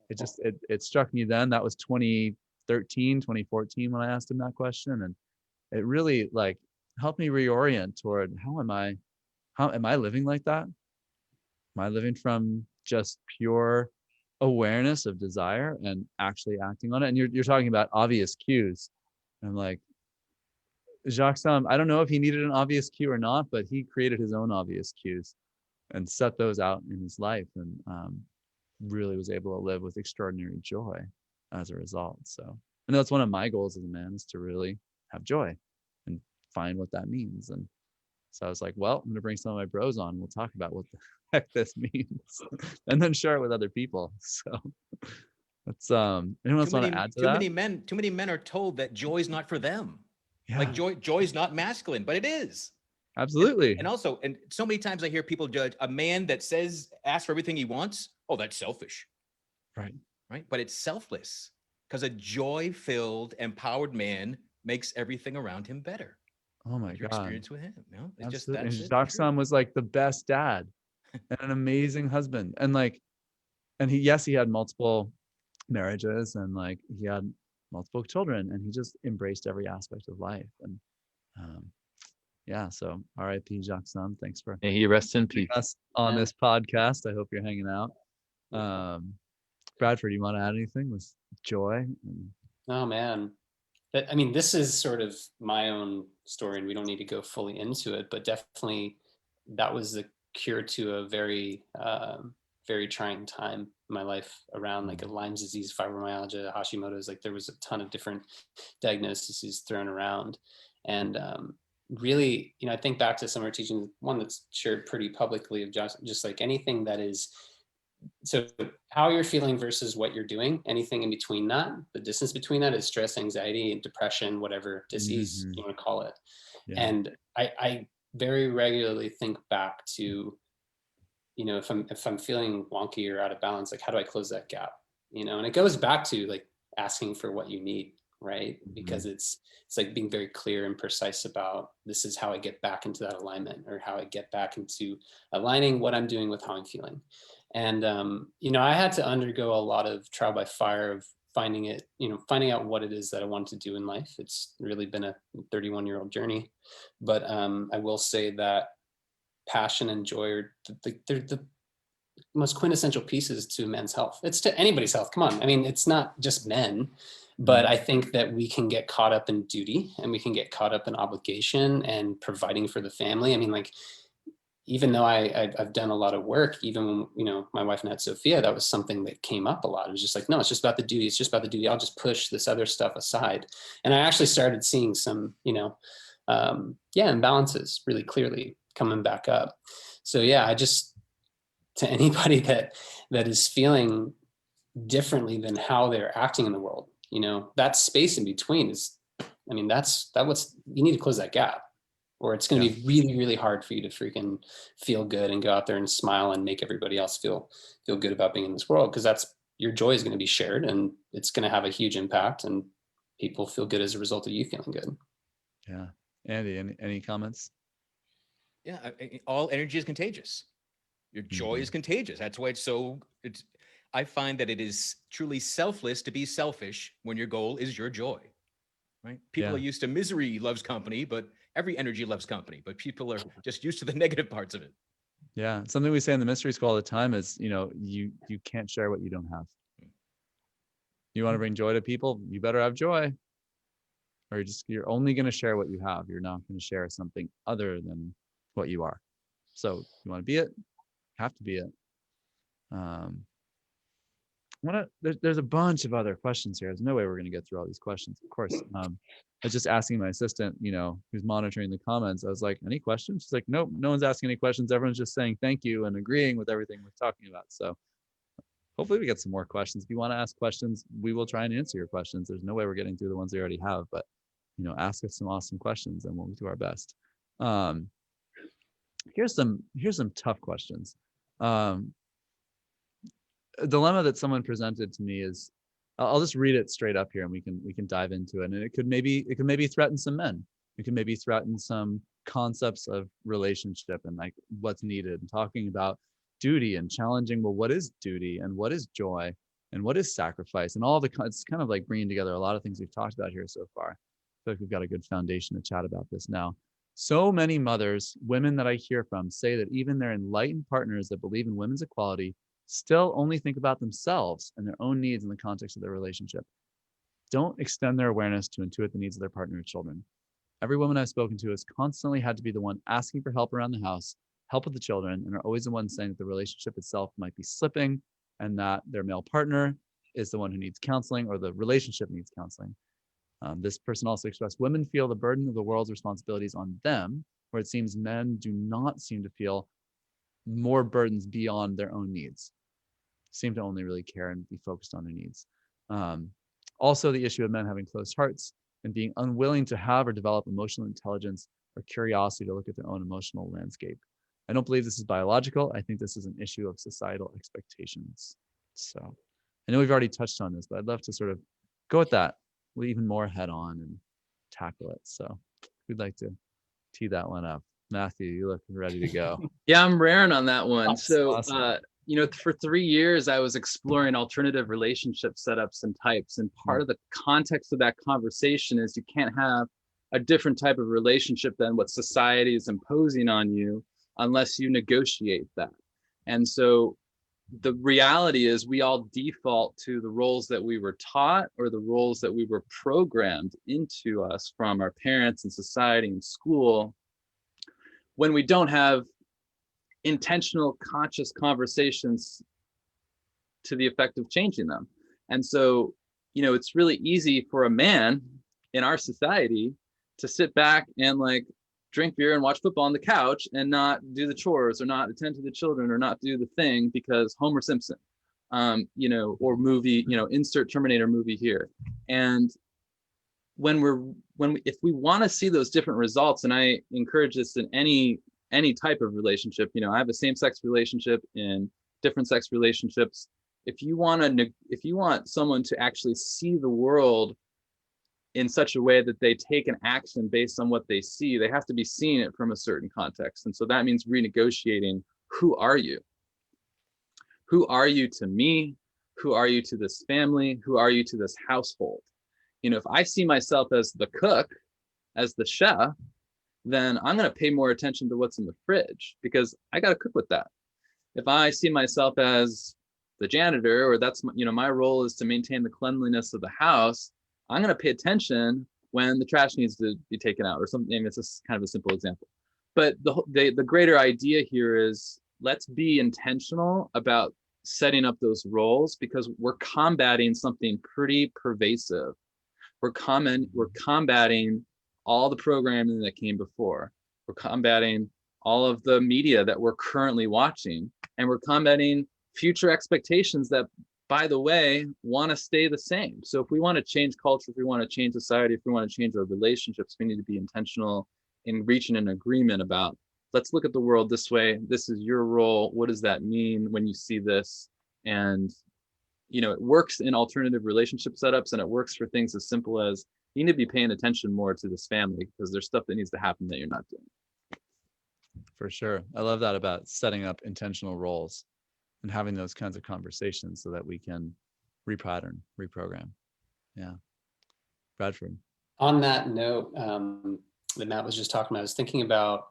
[SPEAKER 1] It struck me then. That was 2013, 2014 when I asked him that question. And it really like helped me reorient toward how am I living like that? Am I living from just pure awareness of desire and actually acting on it? And you're talking about obvious cues. And I'm like, Jackson, I don't know if he needed an obvious cue or not, but he created his own obvious cues and set those out in his life, and really was able to live with extraordinary joy as a result. So, and that's one of my goals as a man, is to really have joy and find what that means. And so I was like, well, I'm gonna bring some of my bros on. We'll talk about what the heck this means, and then share it with other people. So that's anyone else want to add to that?
[SPEAKER 3] Too many men are told that joy is not for them.
[SPEAKER 1] Yeah.
[SPEAKER 3] Like joy is not masculine, but it is.
[SPEAKER 1] Absolutely.
[SPEAKER 3] And also, and so many times I hear people judge a man that asks for everything he wants. Oh, that's selfish.
[SPEAKER 1] Right.
[SPEAKER 3] But it's selfless, because a joy-filled, empowered man makes everything around him better.
[SPEAKER 1] Oh my
[SPEAKER 3] Your
[SPEAKER 1] God.
[SPEAKER 3] experience with him. It's just
[SPEAKER 1] Absolutely.
[SPEAKER 3] that's
[SPEAKER 1] And
[SPEAKER 3] it.
[SPEAKER 1] Jackson was like the best dad and an amazing husband. And he had multiple marriages, and like he had multiple children, and he just embraced every aspect of life. And um, yeah, so R.I.P. Jacques Sam. Thanks for
[SPEAKER 4] May he rest in peace.
[SPEAKER 1] us on
[SPEAKER 2] Yeah.
[SPEAKER 1] this podcast. I hope you're hanging out. Bradford, you want to add anything with joy?
[SPEAKER 2] Oh man. I mean, this is sort of my own story, and we don't need to go fully into it, but definitely that was the cure to a very, very trying time in my life around like a Lyme disease, fibromyalgia, Hashimoto's. Like there was a ton of different diagnoses thrown around. And really, I think back to some of our teaching, one that's shared pretty publicly of just like anything that is, so how you're feeling versus what you're doing, anything in between that, the distance between that is stress, anxiety, depression, whatever disease you want to call it.
[SPEAKER 1] Yeah.
[SPEAKER 2] And I very regularly think back to, if I'm feeling wonky or out of balance, like how do I close that gap? And it goes back to like asking for what you need, right? Because it's like being very clear and precise about, this is how I get back into that alignment, or how I get back into aligning what I'm doing with how I'm feeling. And I had to undergo a lot of trial by fire of finding out what it is that I wanted to do in life. It's really been a 31-year-old journey, but I will say that passion and joy are they're the most quintessential pieces to men's health. It's to anybody's health. Come on. I mean, it's not just men, but I think that we can get caught up in duty, and we can get caught up in obligation and providing for the family. I mean, like, even though I've done a lot of work, even when, my wife and I had Sophia, that was something that came up a lot. It was just like, no, it's just about the duty. It's just about the duty. I'll just push this other stuff aside. And I actually started seeing some, imbalances really clearly coming back up. So yeah, to anybody that is feeling differently than how they're acting in the world, that space in between is, that's what's, you need to close that gap, or it's going to be really, really hard for you to freaking feel good and go out there and smile and make everybody else feel good about being in this world. Cause your joy is going to be shared, and it's going to have a huge impact, and people feel good as a result of you feeling good.
[SPEAKER 1] Yeah. Andy, any comments?
[SPEAKER 3] Yeah, all energy is contagious. Your joy is contagious. That's why I find that it is truly selfless to be selfish when your goal is your joy, right? People are used to misery loves company, but every energy loves company, but people are just used to the negative parts of it.
[SPEAKER 1] Yeah. Something we say in the mystery school all the time is, you can't share what you don't have. You want to bring joy to people, you better have joy. Or you're only going to share what you have. You're not going to share something other than what you are. So you want to be it, have to be it. There's a bunch of other questions here. There's no way we're going to get through all these questions, of course. I was just asking my assistant, who's monitoring the comments. I was like, any questions? She's like, nope, no one's asking any questions. Everyone's just saying thank you and agreeing with everything we're talking about. So hopefully we get some more questions. If you want to ask questions, we will try and answer your questions. There's no way we're getting through the ones we already have, but ask us some awesome questions and we'll do our best. Here's some tough questions. A dilemma that someone presented to me is, I'll just read it straight up here, and we can dive into it. And it could maybe threaten some men. It could maybe threaten some concepts of relationship and like what's needed, and talking about duty and challenging, well, what is duty and what is joy and what is sacrifice, and it's kind of like bringing together a lot of things we've talked about here so far. I feel like we've got a good foundation to chat about this now. So many mothers, women that I hear from, say that even their enlightened partners that believe in women's equality still only think about themselves and their own needs in the context of their relationship. Don't extend their awareness to intuit the needs of their partner or children. Every woman I've spoken to has constantly had to be the one asking for help around the house, help with the children, and are always the one saying that the relationship itself might be slipping and that their male partner is the one who needs counseling, or the relationship needs counseling. This person also expressed, women feel the burden of the world's responsibilities on them, where it seems men do not seem to feel more burdens beyond their own needs, seem to only really care and be focused on their needs. Also, the issue of men having closed hearts and being unwilling to have or develop emotional intelligence or curiosity to look at their own emotional landscape. I don't believe this is biological. I think this is an issue of societal expectations. So I know we've already touched on this, but I'd love to sort of go with that even more head on and tackle it. So we'd like to tee that one up. Matthew, you look ready to go.
[SPEAKER 4] Yeah, I'm raring on that one.
[SPEAKER 1] Awesome.
[SPEAKER 4] for 3 years, I was exploring alternative relationship setups and types. And part of the context of that conversation is you can't have a different type of relationship than what society is imposing on you unless you negotiate that. And so the reality is we all default to the roles that we were taught or the roles that we were programmed into us from our parents and society and school when we don't have intentional, conscious conversations to the effect of changing them. And so, it's really easy for a man in our society to sit back and like drink beer and watch football on the couch and not do the chores or not attend to the children or not do the thing because Homer Simpson, or movie, insert Terminator movie here. And if we want to see those different results, and I encourage this in any type of relationship, I have a same-sex relationship, in different sex relationships. If you want someone to actually see the world in such a way that they take an action based on what they see, they have to be seeing it from a certain context. And so that means renegotiating, who are you? Who are you to me? Who are you to this family? Who are you to this household? If I see myself as the cook, as the chef, then I'm going to pay more attention to what's in the fridge because I got to cook with that. If I see myself as the janitor, or that's, my role is to maintain the cleanliness of the house, I'm going to pay attention when the trash needs to be taken out or something. It's just kind of a simple example. But the greater idea here is let's be intentional about setting up those roles because we're combating something pretty pervasive. We're combating all the programming that came before. We're combating all of the media that we're currently watching, and we're combating future expectations that, by the way, want to stay the same. So if we want to change culture, if we want to change society, if we want to change our relationships, we need to be intentional in reaching an agreement about, let's look at the world this way. This is your role. What does that mean when you see this? And, it works in alternative relationship setups, and it works for things as simple as you need to be paying attention more to this family because there's stuff that needs to happen that you're not doing.
[SPEAKER 1] For sure. I love that about setting up intentional roles and having those kinds of conversations so that we can repattern, reprogram. Yeah. Bradford.
[SPEAKER 2] On that note, that Matt was just talking about, I was thinking about,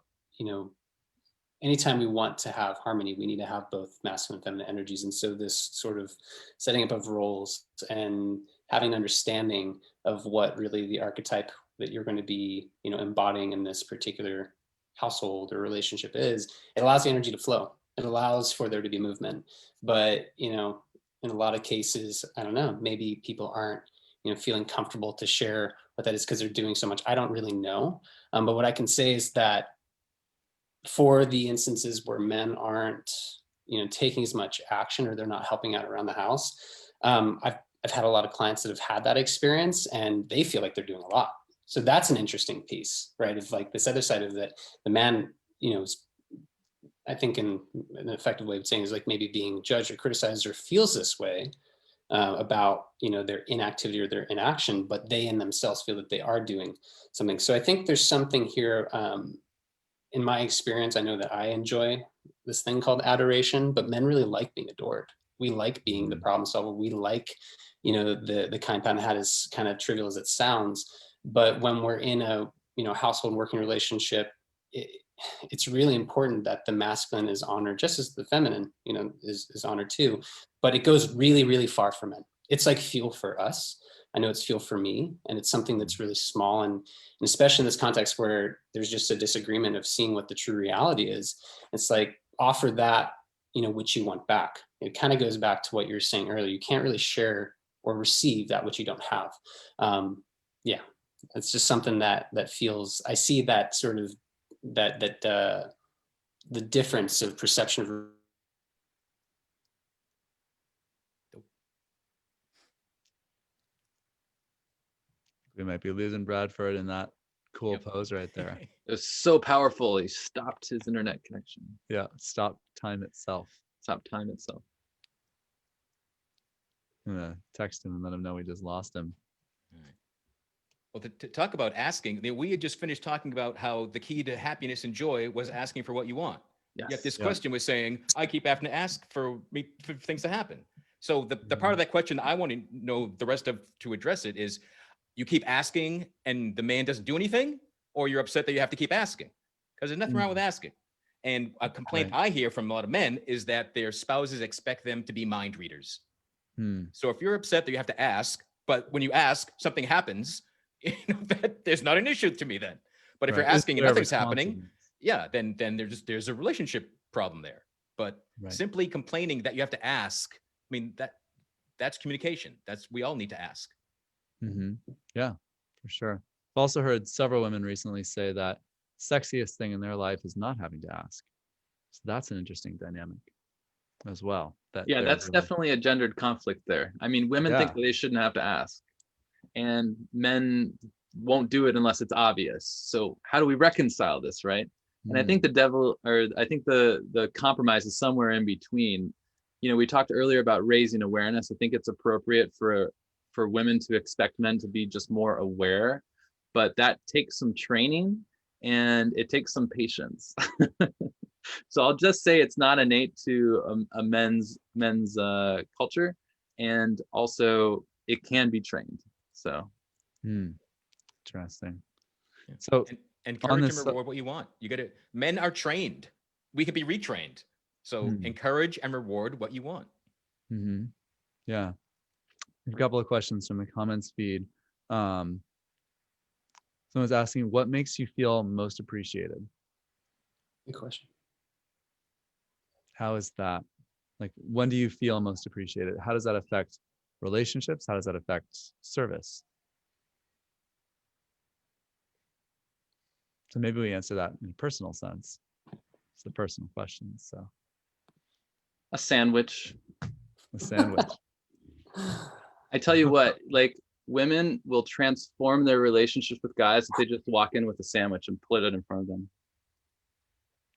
[SPEAKER 2] anytime we want to have harmony, we need to have both masculine and feminine energies. And so this sort of setting up of roles and having an understanding of what really the archetype that you're going to be, embodying in this particular household or relationship is, it allows the energy to flow. It allows for there to be movement. But, in a lot of cases, I don't know, maybe people aren't, feeling comfortable to share what that is because they're doing so much. I don't really know. But what I can say is that for the instances where men aren't, taking as much action or they're not helping out around the house, I've had a lot of clients that have had that experience and they feel like they're doing a lot. So that's an interesting piece, right? Of like this other side of that, the man, is, I think in an effective way of saying is like maybe being judged or criticized or feels this way about, their inactivity or their inaction, but they in themselves feel that they are doing something. So I think there's something here. In my experience, I know that I enjoy this thing called adoration, but men really like being adored. We like being the problem solver. We like, the kind pound hat, as kind of trivial as it sounds. But when we're in a, household working relationship, it's really important that the masculine is honored just as the feminine, is honored too. But it goes really, really far for men. It's like fuel for us. I know it's fuel for me, and it's something that's really small. And especially in this context where there's just a disagreement of seeing what the true reality is, it's like offer that, which you want back. It kind of goes back to what you were saying earlier. You can't really share or receive that which you don't have. Yeah, it's just something that feels, I see that sort of, the difference of perception of.
[SPEAKER 1] We might be losing Bradford in that cool pose right there.
[SPEAKER 4] It was so powerful. He stopped his internet connection.
[SPEAKER 1] Yeah. Stop time itself.
[SPEAKER 4] Stop time itself.
[SPEAKER 1] I'm going to text him and let him know we just lost him.
[SPEAKER 3] All right. Well, to talk about asking, we had just finished talking about how the key to happiness and joy was asking for what you want.
[SPEAKER 4] Yes.
[SPEAKER 3] Yet this
[SPEAKER 1] Yeah.
[SPEAKER 3] question was saying, I keep having to ask for things to happen. So the part of that question I want to know the rest of to address it is, you keep asking and the man doesn't do anything, or you're upset that you have to keep asking? Because there's nothing wrong with asking. And a complaint I hear from a lot of men is that their spouses expect them to be mind readers.
[SPEAKER 1] Hmm.
[SPEAKER 3] So if you're upset that you have to ask, but when you ask, something happens, that there's not an issue to me then. But if
[SPEAKER 1] Right.
[SPEAKER 3] you're
[SPEAKER 1] Is
[SPEAKER 3] asking and
[SPEAKER 1] there
[SPEAKER 3] nothing's happening,
[SPEAKER 1] responsiveness?
[SPEAKER 3] yeah, then there's a relationship problem there. But
[SPEAKER 1] Right.
[SPEAKER 3] simply complaining that you have to ask, I mean, that's communication. We all need to ask.
[SPEAKER 1] Yeah, for sure. I've also heard several women recently say that sexiest thing in their life is not having to ask. So that's an interesting dynamic as well. That
[SPEAKER 4] Yeah,
[SPEAKER 1] they're
[SPEAKER 4] that's
[SPEAKER 1] really-
[SPEAKER 4] definitely a gendered conflict there. I mean, women think
[SPEAKER 1] Yeah.
[SPEAKER 4] that they shouldn't have to ask, and men won't do it unless it's obvious. So how do we reconcile this, right? And I think the compromise is somewhere in between. You know, we talked earlier about raising awareness. I think it's appropriate for women to expect men to be just more aware, but that takes some training and it takes some patience. So I'll just say it's not innate to a men's culture, and also it can be trained. So
[SPEAKER 1] Interesting.
[SPEAKER 3] Yeah.
[SPEAKER 1] So
[SPEAKER 3] and
[SPEAKER 1] on
[SPEAKER 3] encourage
[SPEAKER 1] this
[SPEAKER 3] and reward what you want. Men are trained. We can be retrained. So encourage and reward what you want.
[SPEAKER 1] Yeah. A couple of questions from the comments feed. Someone's asking, what makes you feel most appreciated?
[SPEAKER 2] Good question.
[SPEAKER 1] How is that? Like, when do you feel most appreciated? How does that affect relationships? How does that affect service? So maybe we answer that in a personal sense. It's the personal question. So
[SPEAKER 4] a sandwich.
[SPEAKER 1] a sandwich.
[SPEAKER 4] I tell you what, like, women will transform their relationships with guys if they just walk in with a sandwich and put it in front of them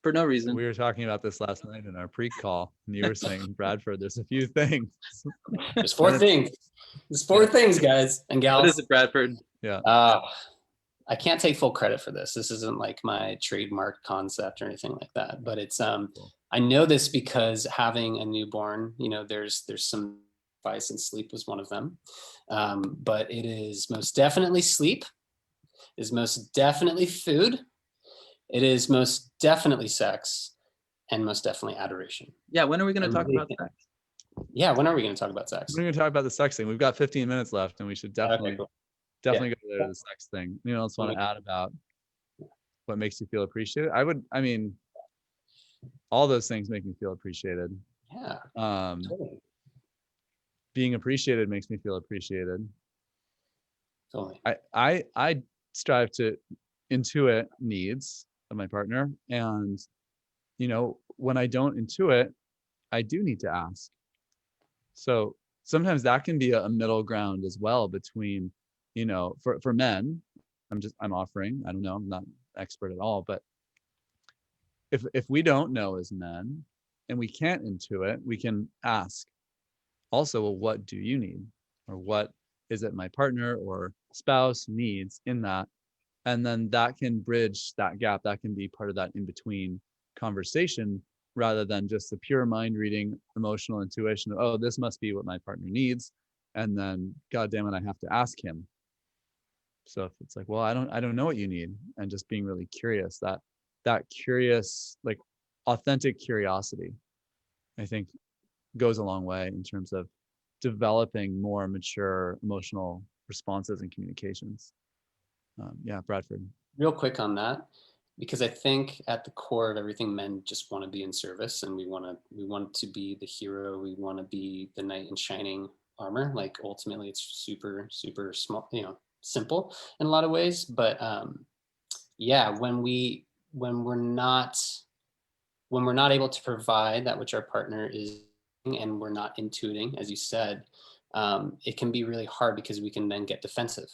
[SPEAKER 4] for no reason.
[SPEAKER 1] We were talking about this last night in our pre-call, and you were saying, Bradford, there's a few things.
[SPEAKER 2] There's four things. There's four things, guys and gals.
[SPEAKER 4] What is it, Bradford?
[SPEAKER 1] Yeah.
[SPEAKER 2] I can't take full credit for this. This isn't like my trademark concept or anything like that. But it's I know this because having a newborn, you know, there's some advice, and sleep was one of them. But it is most definitely sleep. It is most definitely food. It is most definitely sex, and most definitely adoration.
[SPEAKER 4] Yeah, when are we going to talk about sex?
[SPEAKER 2] Yeah, when are we going to talk about sex?
[SPEAKER 1] We're going to talk about the sex thing. We've got 15 minutes left, and we should definitely
[SPEAKER 2] Okay, cool.
[SPEAKER 1] go there to the sex thing. Anyone else want to add about what makes you feel appreciated? I mean, all those things make me feel appreciated.
[SPEAKER 2] Yeah. Totally.
[SPEAKER 1] Being appreciated makes me feel appreciated.
[SPEAKER 2] Totally.
[SPEAKER 1] I strive to intuit needs of my partner, and you know, when I don't intuit, I do need to ask. So sometimes that can be a middle ground as well between, you know, for men, I'm offering, I don't know, I'm not expert at all, but if we don't know as men and we can't intuit, we can ask also, well, what do you need? Or what is it my partner or spouse needs in that? And then that can bridge that gap. That can be part of that in-between conversation, rather than just the pure mind reading, emotional intuition of, oh, this must be what my partner needs. And then, God damn it, I have to ask him. So if it's like, well, I don't know what you need, and just being really curious, that curious, like authentic curiosity, I think goes a long way in terms of developing more mature emotional responses and communications. Yeah, Bradford.
[SPEAKER 2] Real quick on that, because I think at the core of everything, men just want to be in service, and we want to be the hero. We want to be the knight in shining armor. Like ultimately, it's super, super small, you know, simple in a lot of ways. But yeah, when we're not able to provide that which our partner is, and we're not intuiting, as you said, it can be really hard because we can then get defensive.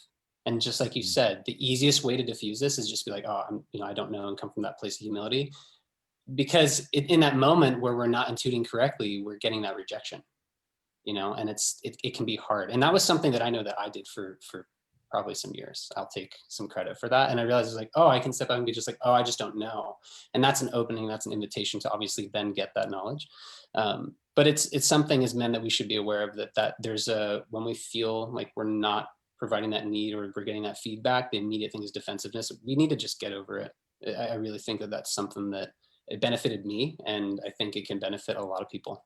[SPEAKER 2] And just like you said, the easiest way to diffuse this is just be like, oh, I don't know, and come from that place of humility. Because in that moment where we're not intuiting correctly, we're getting that rejection, and it can be hard. And that was something that I know that I did for probably some years. I'll take some credit for that. And I realized, like, oh, I can step out and be just like, oh, I just don't know. And that's an opening, that's an invitation to obviously then get that knowledge. But it's something as men that we should be aware of, that there's when we feel like we're not providing that need or we're getting that feedback, the immediate thing is defensiveness. We need to just get over it. I really think that that's something that it benefited me, and I think it can benefit a lot of people,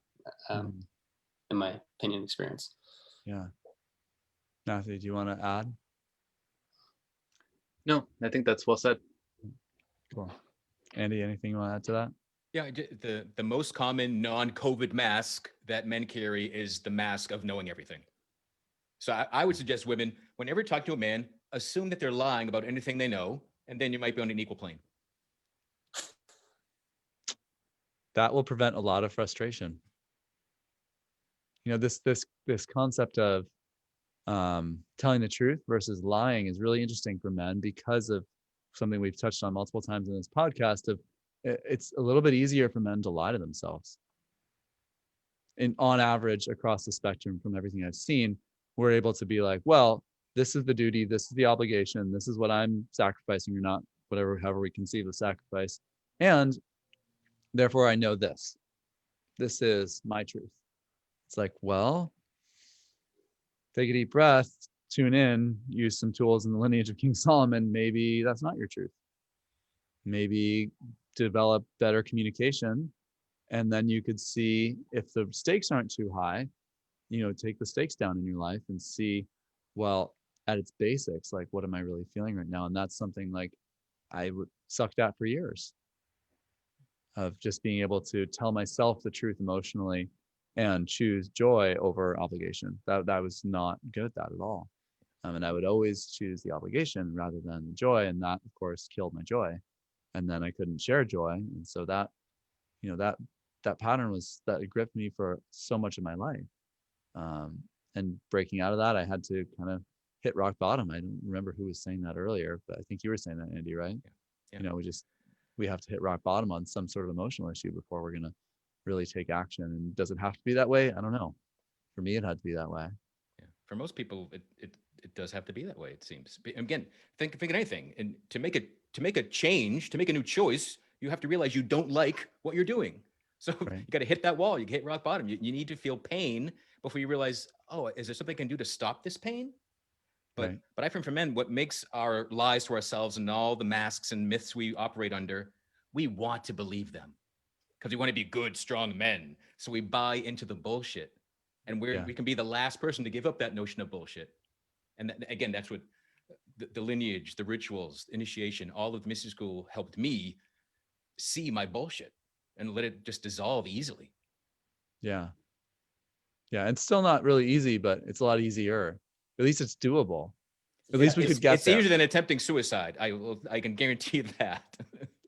[SPEAKER 2] in my opinion, experience.
[SPEAKER 1] Yeah. Matthew, do you want to add?
[SPEAKER 4] No, I think that's well said.
[SPEAKER 1] Cool. Andy, anything you want to add to that?
[SPEAKER 3] Yeah, the most common non-COVID mask that men carry is the mask of knowing everything. So I would suggest women, whenever you talk to a man, assume that they're lying about anything they know, and then you might be on an equal plane.
[SPEAKER 1] That will prevent a lot of frustration. You know, this concept of telling the truth versus lying is really interesting for men because of something we've touched on multiple times in this podcast. Of it's a little bit easier for men to lie to themselves. And on average, across the spectrum, from everything I've seen, we're able to be like, well, this is the duty, this is the obligation, this is what I'm sacrificing or not, however we conceive of sacrifice. And therefore I know this. This is my truth. It's like, well, take a deep breath, tune in, use some tools in the lineage of King Solomon. Maybe that's not your truth. Maybe develop better communication. And then you could see if the stakes aren't too high, take the stakes down in your life and see, well, at its basics, like, what am I really feeling right now? And that's something like I sucked at for years, of just being able to tell myself the truth emotionally and choose joy over obligation. That was not good at that at all. And I would always choose the obligation rather than the joy. And that, of course, killed my joy. And then I couldn't share joy. And so that pattern that gripped me for so much of my life. And breaking out of that, I had to kind of hit rock bottom. I don't remember who was saying that earlier, but I think you were saying that, Andy, right? Yeah. We have to hit rock bottom on some sort of emotional issue before we're going to really take action. And does it have to be that way? I don't know. For me, it had to be that way.
[SPEAKER 3] Yeah. For most people, it does have to be that way, it seems. Again, think of anything. And to make a change, to make a new choice, you have to realize you don't like what you're doing. So right. You got to hit that wall. You hit rock bottom. You need to feel pain before you realize, oh, is there something I can do to stop this pain? But right. But I find for men, what makes our lies to ourselves and all the masks and myths we operate under, we want to believe them because we want to be good, strong men. So we buy into the bullshit, and we can be the last person to give up that notion of bullshit. And again, that's what the lineage, the rituals, initiation, all of the mystery school helped me see my bullshit and let it just dissolve easily. Yeah.
[SPEAKER 1] Yeah. It's still not really easy, but it's a lot easier. At least it's doable. At least we could get
[SPEAKER 3] it's easier than attempting suicide. I can guarantee that.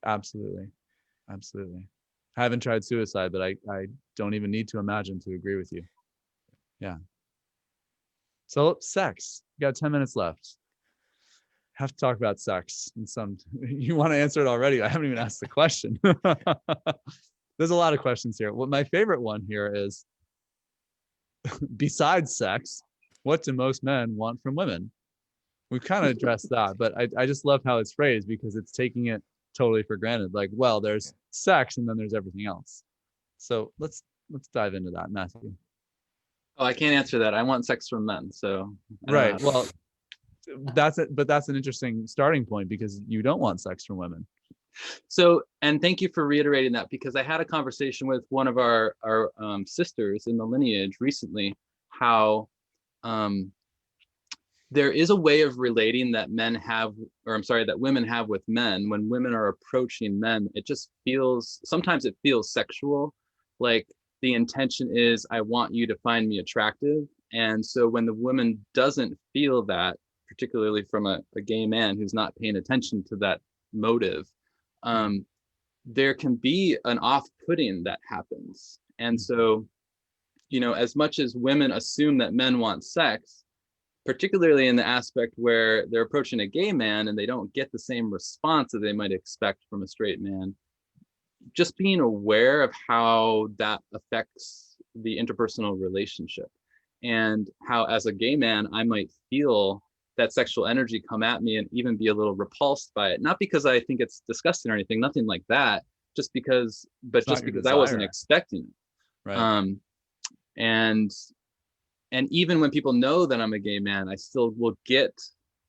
[SPEAKER 1] Absolutely. I haven't tried suicide, but I don't even need to imagine to agree with you. Yeah. So sex, you got 10 minutes left. Have to talk about sex in some, you want to answer it already. I haven't even asked the question. There's a lot of questions here. Well, my favorite one here is, besides sex, what do most men want from women? We've kind of addressed that, but I just love how it's phrased because it's taking it totally for granted. Like, well, there's sex and then there's everything else. So let's dive into that, Matthew.
[SPEAKER 4] Oh, I can't answer that. I want sex from men. So
[SPEAKER 1] right. Well, that's it. But that's an interesting starting point because you don't want sex from women.
[SPEAKER 4] So, and thank you for reiterating that, because I had a conversation with one of our sisters in the lineage recently, how there is a way of relating that that women have with men. When women are approaching men, sometimes it feels sexual, like the intention is, I want you to find me attractive. And so when the woman doesn't feel that, particularly from a gay man who's not paying attention to that motive, there can be an off-putting that happens. And so, as much as women assume that men want sex, particularly in the aspect where they're approaching a gay man and they don't get the same response that they might expect from a straight man, just being aware of how that affects the interpersonal relationship, and how as a gay man, I might feel that sexual energy come at me and even be a little repulsed by it. Not because I think it's disgusting or anything, nothing like that, just because I wasn't expecting it.
[SPEAKER 1] Right.
[SPEAKER 4] And even when people know that I'm a gay man, I still will get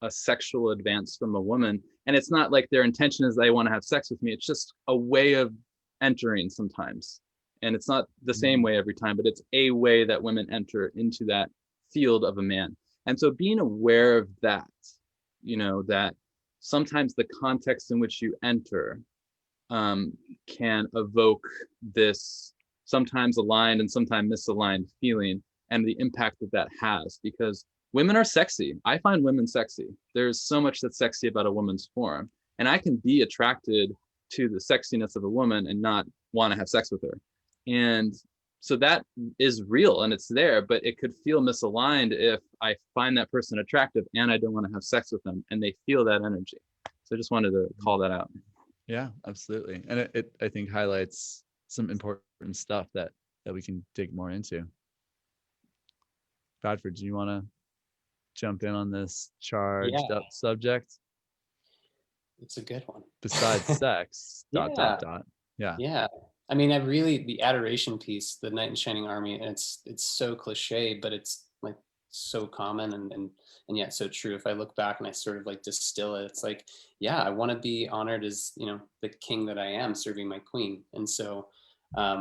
[SPEAKER 4] a sexual advance from a woman. And it's not like their intention is they want to have sex with me. It's just a way of entering sometimes. And it's not the same way every time, but it's a way that women enter into that field of a man. And so being aware of that, that sometimes the context in which you enter can evoke this sometimes aligned and sometimes misaligned feeling, and the impact that has, because women are sexy. I find women sexy. There's so much that's sexy about a woman's form, and I can be attracted to the sexiness of a woman and not want to have sex with her. And so that is real and it's there, but it could feel misaligned if I find that person attractive and I don't want to have sex with them and they feel that energy. So I just wanted to call that out.
[SPEAKER 1] Yeah, absolutely. And it I think highlights some important stuff that we can dig more into. Bradford, do you want to jump in on this charged up subject?
[SPEAKER 2] It's a good one.
[SPEAKER 1] Besides sex, ...
[SPEAKER 2] Yeah. I mean, the adoration piece, the knight in shining armor, it's so cliche, but it's like so common and yet so true. If I look back and I sort of like distill it, it's like, yeah, I want to be honored as, the king that I am serving my queen. And so, I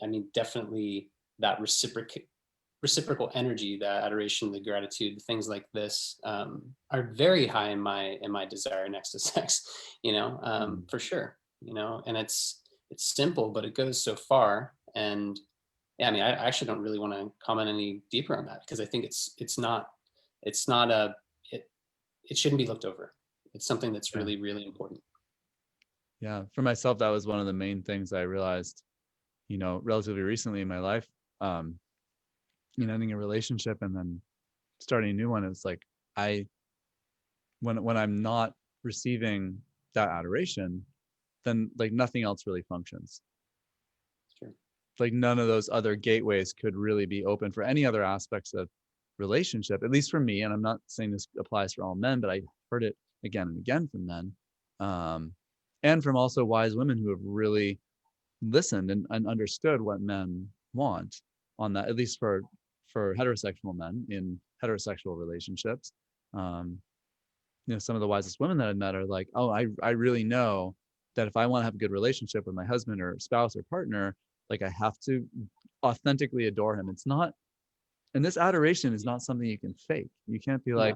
[SPEAKER 2] mean, definitely that reciprocal energy, that adoration, the gratitude, things like this are very high in my desire next to sex, for sure, and it's simple, but it goes so far. And yeah, I mean, I actually don't really want to comment any deeper on that, because I think it shouldn't be looked over. It's something that's really, really important.
[SPEAKER 1] Yeah. For myself, that was one of the main things I realized, relatively recently in my life, ending a relationship and then starting a new one. It's like, when I'm not receiving that adoration, then like nothing else really functions.
[SPEAKER 2] Sure.
[SPEAKER 1] Like none of those other gateways could really be open for any other aspects of relationship, at least for me. And I'm not saying this applies for all men, but I heard it again and again from men, and from also wise women who have really listened and understood what men want on that, at least for heterosexual men in heterosexual relationships. Some of the wisest women that I've met are like, oh, I really know that if I want to have a good relationship with my husband or spouse or partner, like I have to authentically adore him. It's not, and this adoration is not something you can fake. You can't be like,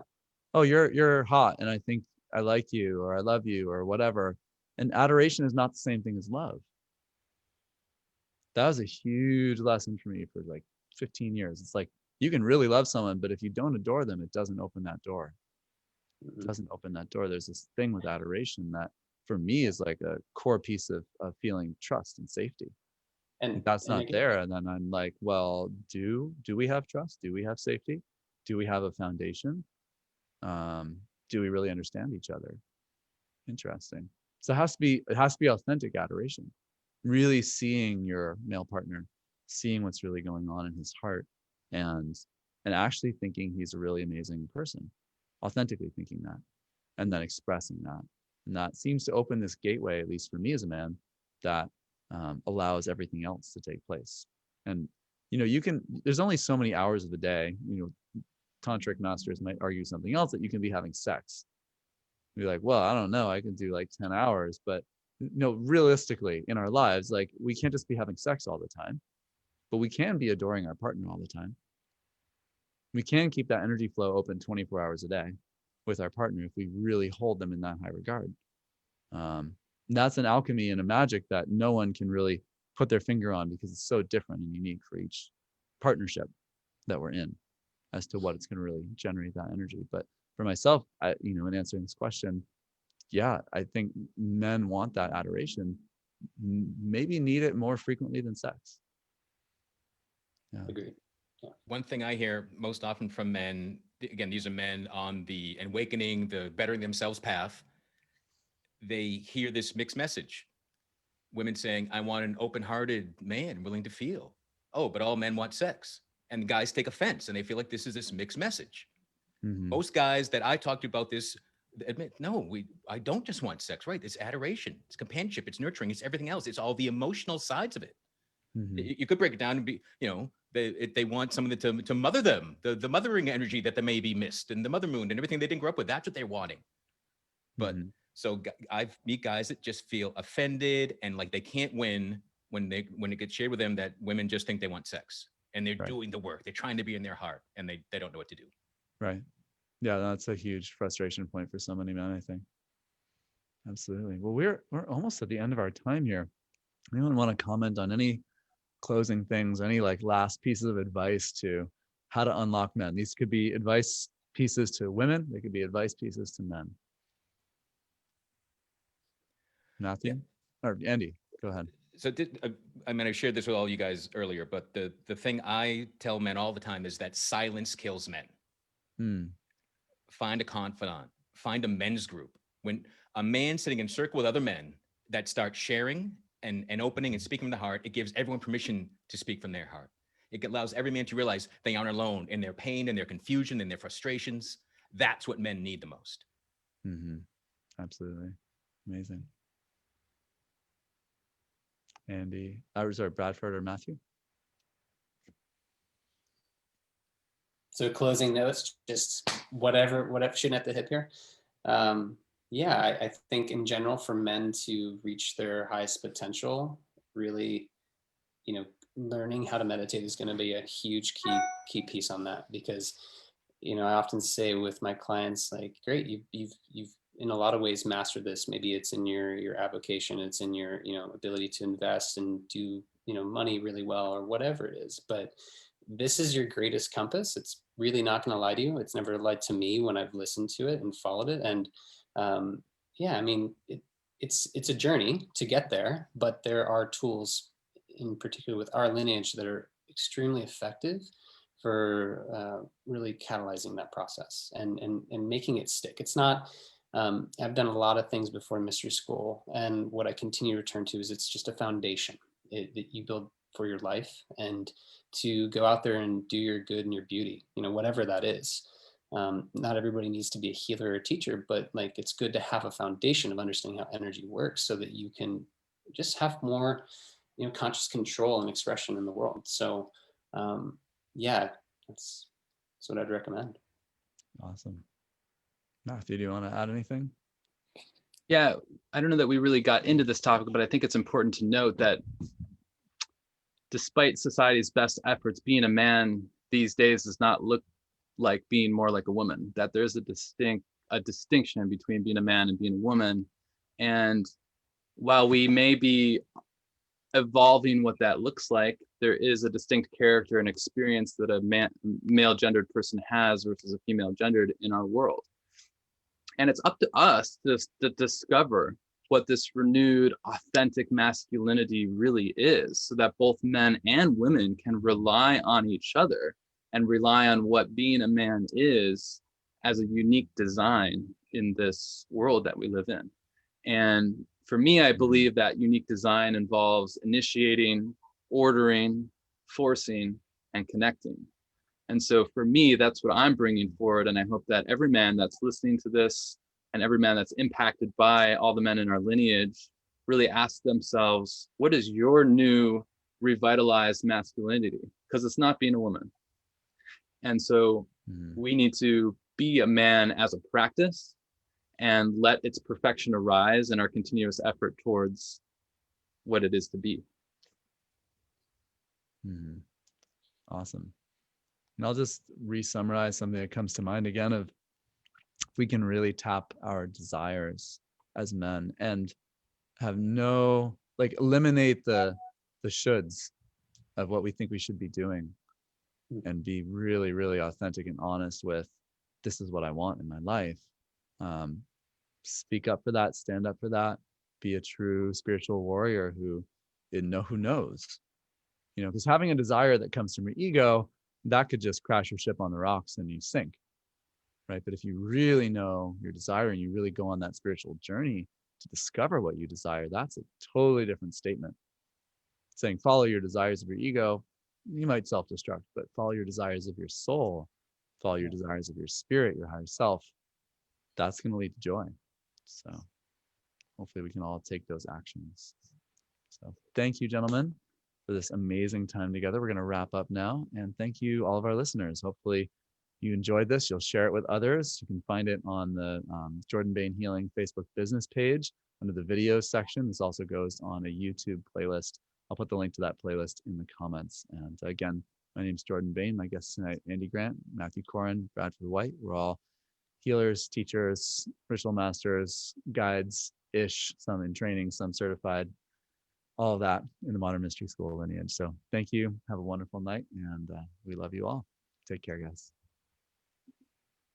[SPEAKER 1] oh, you're hot and I think I like you or I love you or whatever. And adoration is not the same thing as love. That was a huge lesson for me for like 15 years. It's like, you can really love someone, but if you don't adore them, it doesn't open that door. It doesn't open that door. There's this thing with adoration that for me is like a core piece of feeling trust and safety. And if that's not there, and then I'm like, well, do we have trust? Do we have safety? Do we have a foundation? Do we really understand each other? Interesting. So it has to be authentic adoration. Really seeing your male partner, seeing what's really going on in his heart, and actually thinking he's a really amazing person, authentically thinking that, and then expressing that. And that seems to open this gateway, at least for me as a man, that allows everything else to take place. And there's only so many hours of the day. Tantric masters might argue something else, that you can be having sex. Be like, well, I don't know, I can do like 10 hours, but realistically in our lives, like we can't just be having sex all the time, but we can be adoring our partner all the time. We can keep that energy flow open 24 hours a day with our partner if we really hold them in that high regard. That's an alchemy and a magic that no one can really put their finger on, because it's so different and unique for each partnership that we're in as to what it's going to really generate that energy. But for myself, in answering this question, yeah, I think men want that adoration, maybe need it more frequently than sex. Yeah.
[SPEAKER 2] Agreed. Yeah.
[SPEAKER 3] One thing I hear most often from men, again, these are men on the awakening, the bettering themselves path. They hear this mixed message. Women saying, I want an open-hearted man willing to feel. Oh, but all men want sex. And guys take offense and they feel like this is this mixed message. Most guys that I talk to about this admit, no, I don't just want sex, right? It's adoration, it's companionship, it's nurturing, it's everything else. It's all the emotional sides of it. You could break it down and be, they want someone to mother them, the mothering energy that they may be missed, and the mother moon and everything they didn't grow up with. That's what they're wanting. But so I've meet guys that just feel offended and like they can't win when it gets shared with them that women just think they want sex, and they're doing the work. They're trying to be in their heart, and they don't know what to do.
[SPEAKER 1] Right. Yeah, that's a huge frustration point for so many men, I think. Absolutely. Well, we're almost at the end of our time here. Anyone want to comment on any closing things, any like last pieces of advice to how to unlock men? These could be advice pieces to women. They could be advice pieces to men. Matthew or Andy, go ahead.
[SPEAKER 3] So I shared this with all you guys earlier, but the thing I tell men all the time is that silence kills men. Find a confidant, find a men's group. When a man sitting in a circle with other men that start sharing and opening and speaking from the heart, it gives everyone permission to speak from their heart. It allows every man to realize they aren't alone in their pain and their confusion and their frustrations. That's what men need the most.
[SPEAKER 1] Absolutely. Amazing. Andy, Bradford or Matthew?
[SPEAKER 2] So closing notes, just whatever shooting at the hip here. I think in general for men to reach their highest potential, really, learning how to meditate is going to be a huge key piece on that, because, I often say with my clients, like, great, you've in a lot of ways mastered this. Maybe it's in your avocation, it's in your, ability to invest and do, money really well or whatever it is. But this is your greatest compass. It's really not going to lie to you. It's never lied to me when I've listened to it and followed it. And it's a journey to get there, but there are tools in particular with our lineage that are extremely effective for really catalyzing that process and making it stick. It's not, I've done a lot of things before mystery school, and what I continue to return to is it's just a foundation that you build for your life, and to go out there and do your good and your beauty, whatever that is. Not everybody needs to be a healer or a teacher, but like, it's good to have a foundation of understanding how energy works so that you can just have more, conscious control and expression in the world. So that's what I'd recommend.
[SPEAKER 1] Awesome. Matthew, do you want to add anything?
[SPEAKER 4] Yeah, I don't know that we really got into this topic, but I think it's important to note that despite society's best efforts, being a man these days does not look like being more like a woman, that there's a distinction between being a man and being a woman. And while we may be evolving what that looks like, there is a distinct character and experience that a male gendered person has versus a female gendered in our world. And it's up to us to discover what this renewed, authentic masculinity really is, so that both men and women can rely on each other and rely on what being a man is as a unique design in this world that we live in. And for me, I believe that unique design involves initiating, ordering, forcing, and connecting. And so for me, that's what I'm bringing forward. And I hope that every man that's listening to this and every man that's impacted by all the men in our lineage really ask themselves, what is your new revitalized masculinity? Because it's not being a woman. And so we need to be a man as a practice and let its perfection arise in our continuous effort towards what it is to be.
[SPEAKER 1] Awesome. And I'll just re-summarize something that comes to mind again of, if we can really tap our desires as men and have eliminate the shoulds of what we think we should be doing, and be really, really authentic and honest with, this is what I want in my life. Speak up for that, stand up for that, be a true spiritual warrior who knows, because having a desire that comes from your ego, that could just crash your ship on the rocks and you sink, right? But if you really know your desire and you really go on that spiritual journey to discover what you desire, that's a totally different statement. Saying follow your desires of your ego, you might self-destruct, but follow your desires of your soul, follow your desires of your spirit, your higher self, that's going to lead to joy. So hopefully we can all take those actions. So thank you, gentlemen, for this amazing time together. We're going to wrap up now. And thank you, all of our listeners. Hopefully you enjoyed this. You'll share it with others. You can find it on the Jordan Bain Healing Facebook business page under the videos section. This also goes on a YouTube playlist. I'll put the link to that playlist in the comments. And again, my name is Jordan Bain. My guests tonight, Andy Grant, Matthew Koren, Bradford White. We're all healers, teachers, ritual masters, guides-ish, some in training, some certified, all of that in the Modern Mystery School lineage. So thank you. Have a wonderful night, and we love you all. Take care, guys.